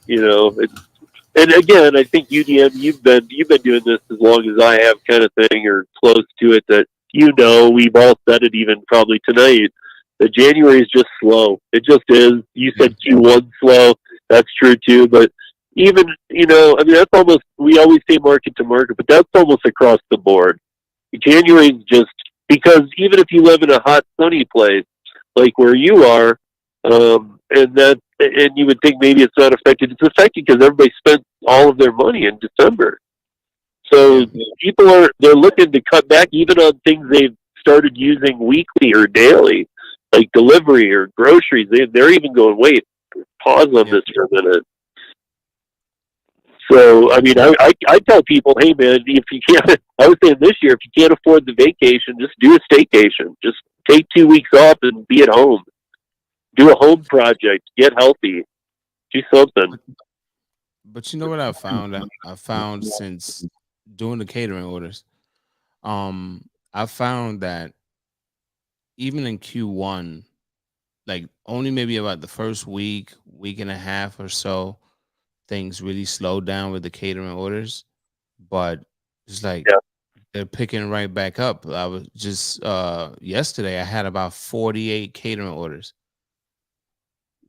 and again, I think UDM, you've been doing this as long as I have, kind of thing, or close to it. That we've all said it, even probably tonight, that January is just slow. It just is. You said Q1 slow. That's true too. But even, I mean, that's almost, we always say market to market, but that's almost across the board. January is just, because even if you live in a hot, sunny place like where you are, and you would think maybe it's not affected. It's affected because everybody spent all of their money in December. So people they're looking to cut back even on things they've started using weekly or daily, like delivery or groceries. They're even going, wait, pause on this for a minute. So, I mean, I tell people, hey, man, if you can't, I was saying this year, if you can't afford the vacation, just do a staycation. Just take 2 weeks off and be at home. Do a home project. Get healthy. Do something. But you know what I found? I found since doing the catering orders, I found that even in Q1, like only maybe about the first week and a half or so, things really slowed down with the catering orders. But it's like they're picking right back up. I was just yesterday I had about 48 catering orders.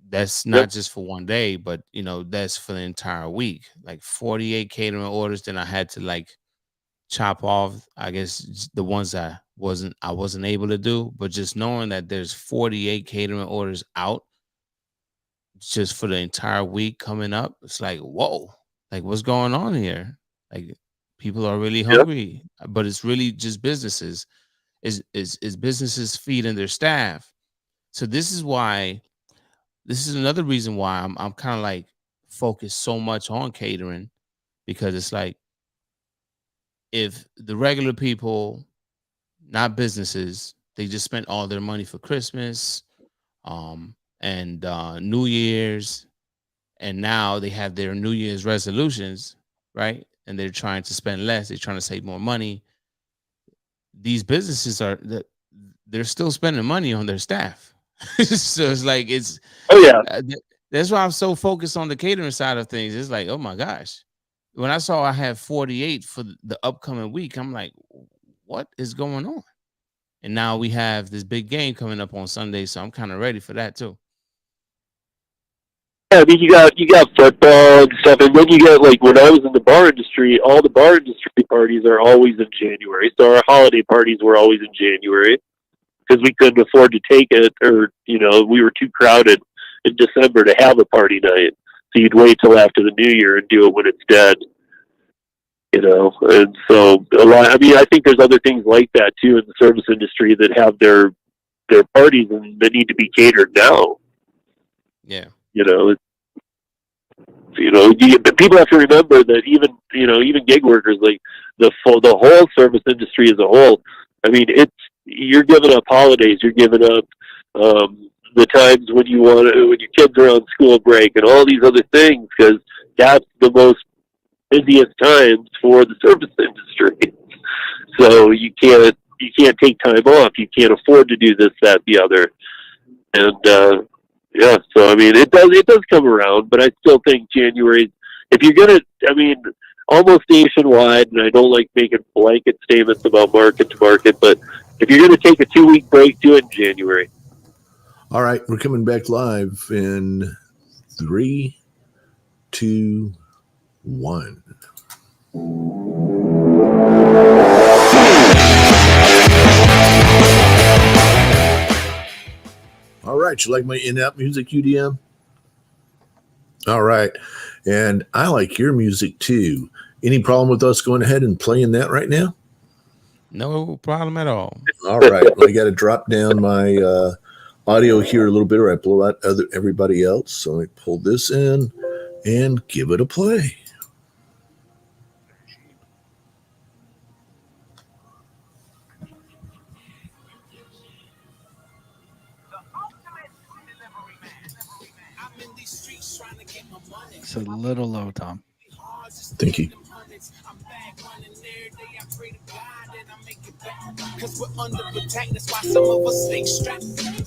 That's not just for one day, but that's for the entire week. Like 48 catering orders. Then I had to like chop off, I guess, the ones I wasn't able to do. But just knowing that there's 48 catering orders out just for the entire week coming up, it's like, whoa, like what's going on here? Like people are really hungry, but it's really just businesses. Is businesses feeding their staff? So this is another reason why I'm kind of like focused so much on catering, because it's like if the regular people, not businesses, they just spent all their money for Christmas, and New Year's, and now they have their New Year's resolutions, right? And they're trying to spend less. They're trying to save more money. These businesses they're still spending money on their staff. So it's like that's why I'm so focused on the catering side of things. It's like, oh my gosh, when I saw I had 48 for the upcoming week, I'm like, what is going on? And now we have this big game coming up on Sunday, so I'm kind of ready for that too. Yeah, I mean, you got football and stuff, and then you got, like, when I was in the bar industry, all the bar industry parties are always in January. So our holiday parties were always in January, because we couldn't afford to take it, or, we were too crowded in December to have a party night. So you'd wait till after the New Year and do it when it's dead, And so I think there's other things like that too in the service industry that have their parties and they need to be catered now. Yeah. People have to remember that even gig workers, like the whole service industry as a whole. I mean, you're giving up holidays, you're giving up the times when when your kids are on school break and all these other things, because that's the most busiest times for the service industry. So you can't take time off. You can't afford to do this, that, the other, and so I mean, it does come around, but I still think January, if you're gonna, I mean, almost nationwide, and I don't like making blanket statements about market to market, but if you're gonna take a 2-week break, do it in January. All right, we're coming back live in 3, 2, 1. All right, you like my in-app music, UDM? All right, and I like your music too. Any problem with us going ahead and playing that right now? No problem at all. All right, well, I got to drop down my audio here a little bit, or I blow out everybody else. So I pull this in and give it a play. It's a little low, Tom. Thank you. Cause we're under attack, that's why some of us stay strapped.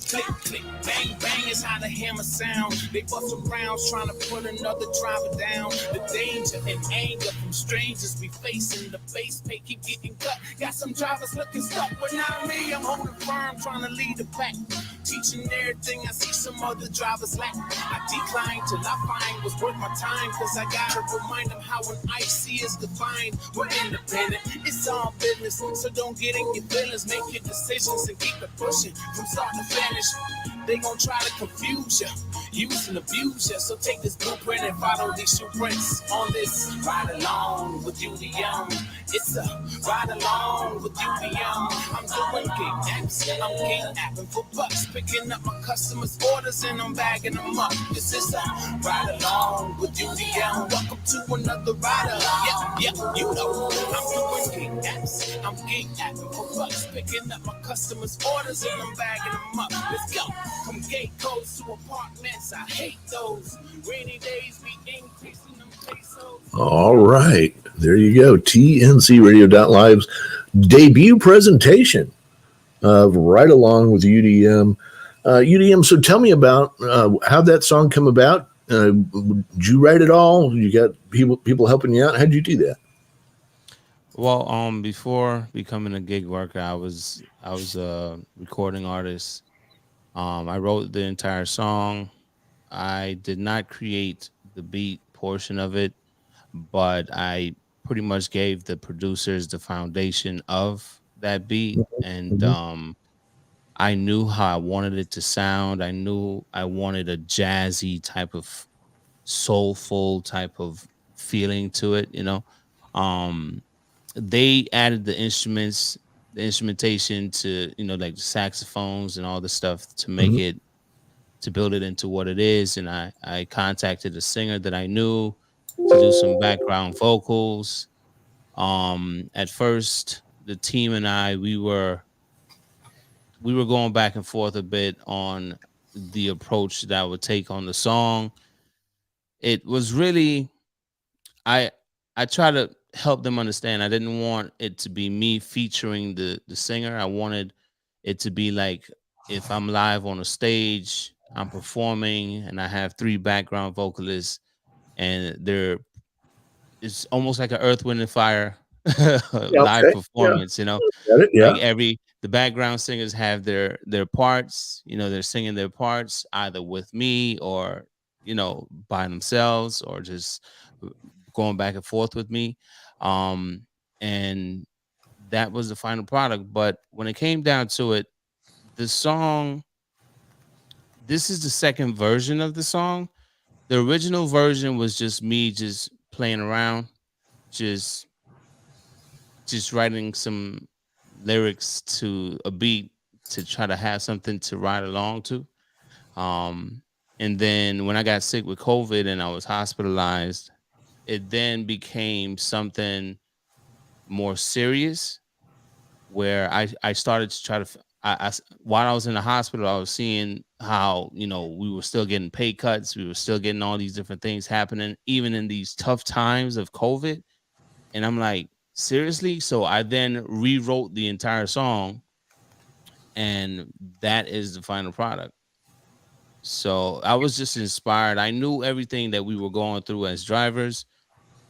Click, click, bang, bang is how the hammer sound. They bust some rounds trying to put another driver down. The danger and anger from strangers we facing. The base pay keep getting cut. Got some drivers looking stuck, but not me. I'm holding firm, trying to lead the pack. Teaching everything I see some other drivers lack. I decline till I find what's worth my time. Cause I gotta remind them how an IC is defined. We're independent, it's all business. So don't get in your feelings, make your decisions and keep it pushing from start to finish. They gon' try to confuse you, use and abuse you. So take this blueprint and follow these shoeprints on this ride along with you the young. It's a ride along with you the young. I'm doing gig apps, I'm gig apping for bucks, picking up my customers' orders and I'm bagging them up. This is a ride along with you the young. Welcome to another rider. Yeah, you know I'm doing gig apps, I'm gig apping for bucks, picking up my customers' orders and I'm bagging them up. Let's go. From gate codes to apartments, I hate those. Rainy days be increasing them pesos. All right. There you go. TNCRadio.live's debut presentation of Right Along with UDM. UDM, so tell me about how that song come about. Did you write it all? You got people helping you out? How'd you do that? Well, before becoming a gig worker, I was a recording artist. I wrote the entire song. I did not create the beat portion of it, but I pretty much gave the producers the foundation of that beat. And I knew how I wanted it to sound. I knew I wanted a jazzy type of soulful type of feeling to it, you know. They added the instruments, the instrumentation to, you know, like the saxophones and all the stuff to make it, to build it into what it is. And I contacted a singer that I knew to do some background vocals. At first, the team and I, we were going back and forth a bit on the approach that I would take on the song. It was really, I try to help them understand. I didn't want it to be me featuring the singer. I wanted it to be like if I'm live on a stage, I'm performing, and I have 3 background vocalists, and it's almost like an Earth, Wind, and Fire live performance. You know, like the background singers have their parts. You know, they're singing their parts either with me or, you know, by themselves or just going back and forth with me. And that was the final product. But when it came down to it, the song, this is the second version of the song. The original version was just me just playing around, just writing some lyrics to a beat to try to have something to ride along to. And then when I got sick with COVID and I was hospitalized, it then became something more serious where I started to try to, while I was in the hospital, I was seeing how, you know, we were still getting pay cuts. We were still getting all these different things happening, even in these tough times of COVID. And I'm like, seriously? So I then rewrote the entire song, and that is the final product. So I was just inspired. I knew everything that we were going through as drivers,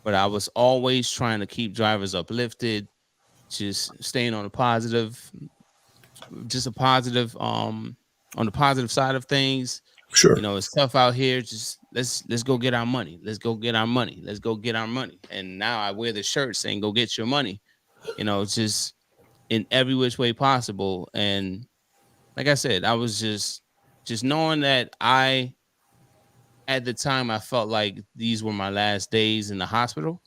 but I was always trying to keep drivers uplifted, just staying on the positive, just a positive, on the positive side of things. Sure. You know, it's tough out here. Just let's go get our money. Let's go get our money. Let's go get our money. And now I wear the shirt saying, go get your money. You know, it's just in every which way possible. And like I said, I was just knowing that at the time, I felt like these were my last days in the hospital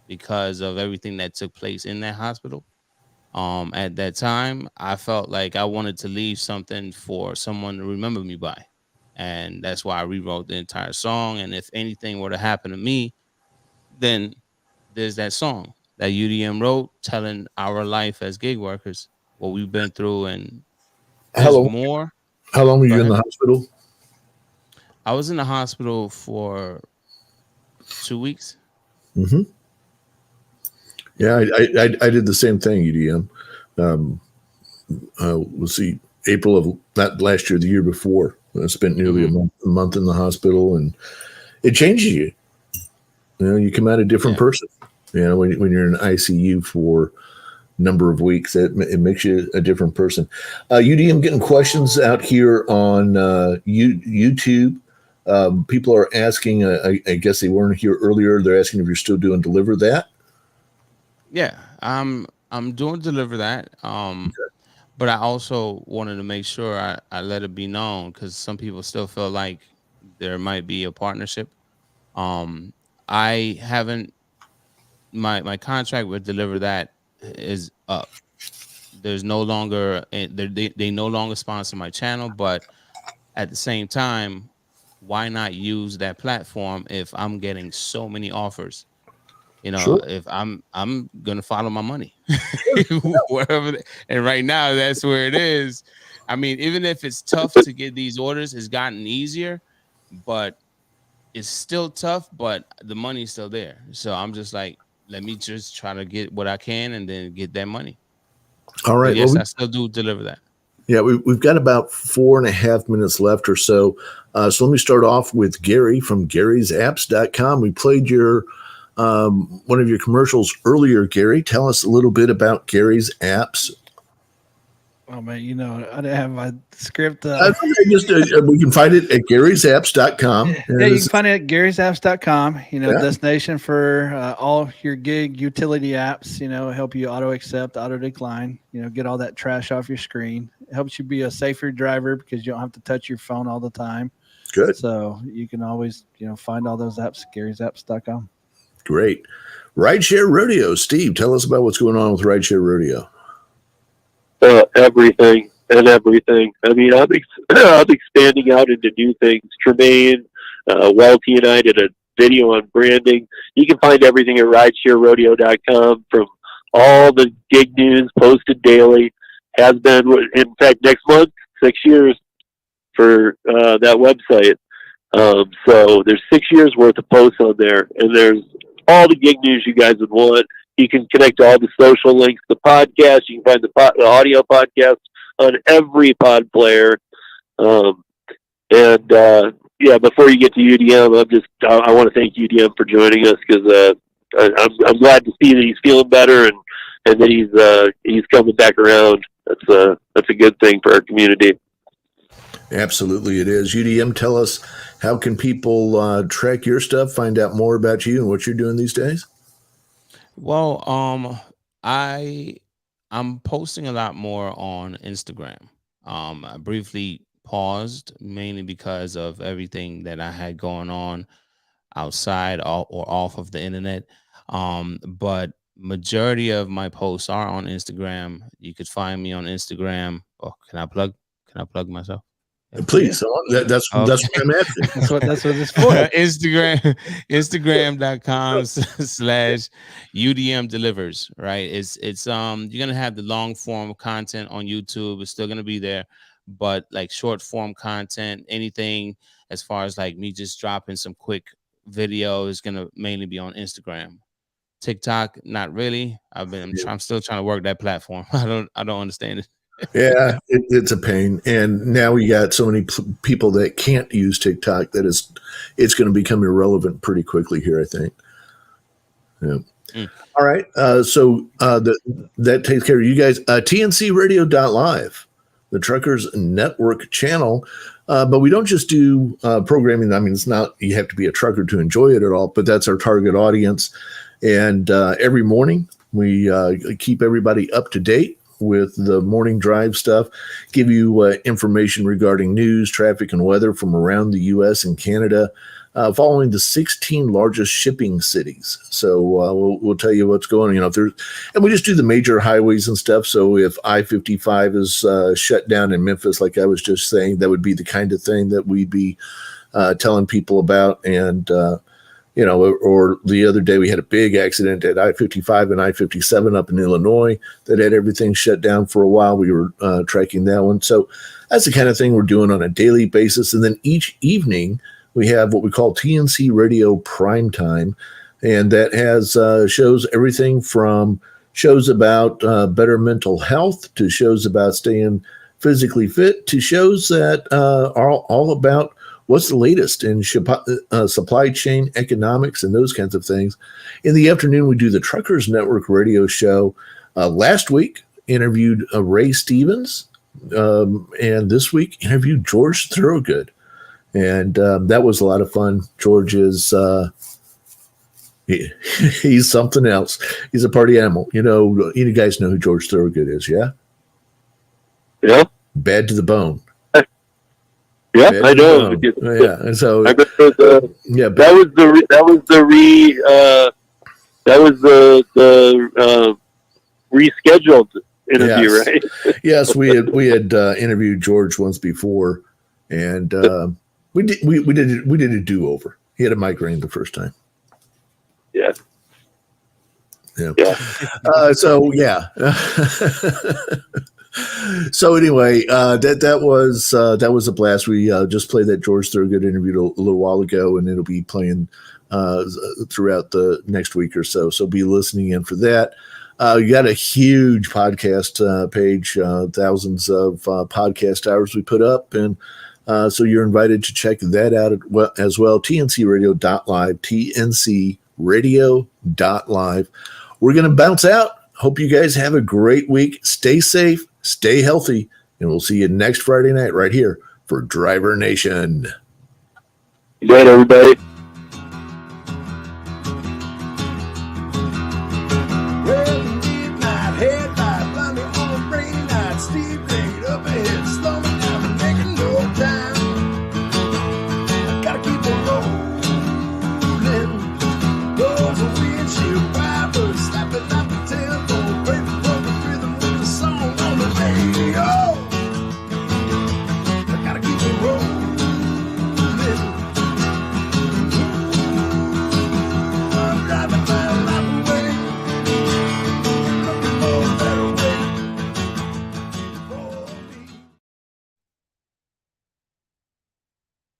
because of everything that took place in that hospital. At that time, I felt like I wanted to leave something for someone to remember me by. And that's why I rewrote the entire song. And if anything were to happen to me, then there's that song that UDM wrote telling our life as gig workers, what we've been through. And there's more. How long were you in the hospital? I was in the hospital for 2 weeks. Mm-hmm. Yeah, I did the same thing, UDM. Let's see, April of not last year, the year before. I spent nearly a month in the hospital, and it changes you. You know, you come out a different person. You know, when you're in ICU for number of weeks. It makes you a different person. UDM getting questions out here on YouTube. People are asking, I guess they weren't here earlier. They're asking if you're still doing Deliver That. Yeah, I'm doing Deliver That. But I also wanted to make sure I let it be known, because some people still feel like there might be a partnership. I haven't, my contract with Deliver That is up. There's no longer, they no longer sponsor my channel, but at the same time, why not use that platform if I'm getting so many offers? Sure. If I'm gonna follow my money, wherever. And right now, that's where it is. I mean, even if it's tough to get these orders, it's gotten easier, but it's still tough. But the money's still there. So I'm just like, let me just try to get what I can and then get that money. All right. But yes, I still do Deliver That. Yeah, we've got about 4.5 minutes left or so. So let me start off with Gary from Gary'sApps.com. We played your one of your commercials earlier, Gary. Tell us a little bit about Gary's Apps. Oh man, I didn't have my script. We can find it at Gary'sApps.com. Yeah, you can find it at Gary'sApps.com. Destination for all your gig utility apps. Help you auto accept, auto decline. Get all that trash off your screen. It helps you be a safer driver because you don't have to touch your phone all the time. Good. So you can always find all those apps at Gary'sApps.com. Great. Rideshare Rodeo. Steve, tell us about what's going on with Rideshare Rodeo. Everything. I mean, I'm expanding out into new things. Tremaine, Welty and I did a video on branding. You can find everything at RideshareRodeo.com, from all the gig news posted daily. Has been, in fact, next month, 6 years for that website. So there's 6 years worth of posts on there, and there's all the gig news you guys would want. You can connect to all the social links, the podcast. You can find the audio podcast on every pod player. Before you get to UDM, I want to thank UDM for joining us, because I'm glad to see that he's feeling better and that he's coming back around. That's a good thing for our community. Absolutely, it is. UDM, tell us, how can people track your stuff, find out more about you and what you're doing these days? Well, I'm posting a lot more on Instagram. I briefly paused, mainly because of everything that I had going on outside or off of the internet. But majority of my posts are on Instagram. You could find me on Instagram. Oh, can I plug myself? Please. That's what I'm asking. That's what it's for. Instagram.com/UDM delivers, right? It's you're gonna have the long form content on YouTube. It's still gonna be there, but like short form content, anything as far as like me just dropping some quick video is gonna mainly be on Instagram. TikTok, not really. I'm still trying to work that platform. I don't understand it. Yeah, it's a pain. And now we got so many people that can't use TikTok that it's going to become irrelevant pretty quickly here, I think. Yeah. All right. So that takes care of you guys. TNCRadio.live, the Truckers Network channel. But we don't just do programming. I mean, it's not, you have to be a trucker to enjoy it at all, but that's our target audience. And every morning we keep everybody up to date with the morning drive stuff, give you information regarding news, traffic, and weather from around the U.S. and Canada, following the 16 largest shipping cities. So we'll tell you what's going on. And we just do the major highways and stuff. So if I-55 is shut down in Memphis, like I was just saying, that would be the kind of thing that we'd be telling people about. And or the other day we had a big accident at I-55 and I-57 up in Illinois that had everything shut down for a while. We were tracking that one. So that's the kind of thing we're doing on a daily basis. And then each evening we have what we call TNC Radio Prime Time. And that has shows everything from shows about better mental health to shows about staying physically fit to shows that are all about what's the latest in supply chain economics and those kinds of things. In the afternoon, we do the Truckers Network radio show. Last week interviewed Ray Stevens, and this week interviewed George Thorogood, and that was a lot of fun. George is he's something else. He's a party animal. You guys know who George Thorogood is, yeah? Yeah. Bad to the bone. Yeah, Bad I to know. the bone. Yeah, and so I remember that was the rescheduled interview, yes. right? Yes, we had interviewed George once before, and we did a do-over. He had a migraine the first time. Yeah. Yeah. So yeah. So anyway, that was a blast. We just played that George Thorogood interview a little while ago, and it'll be playing throughout the next week or so. So be listening in for that. You got a huge podcast page, thousands of podcast hours we put up, and so you're invited to check that out as well. TNCRadio.live, TNCRadio.live. We're going to bounce out. Hope you guys have a great week. Stay safe, stay healthy, and we'll see you next Friday night right here for Driver Nation. Good night, everybody.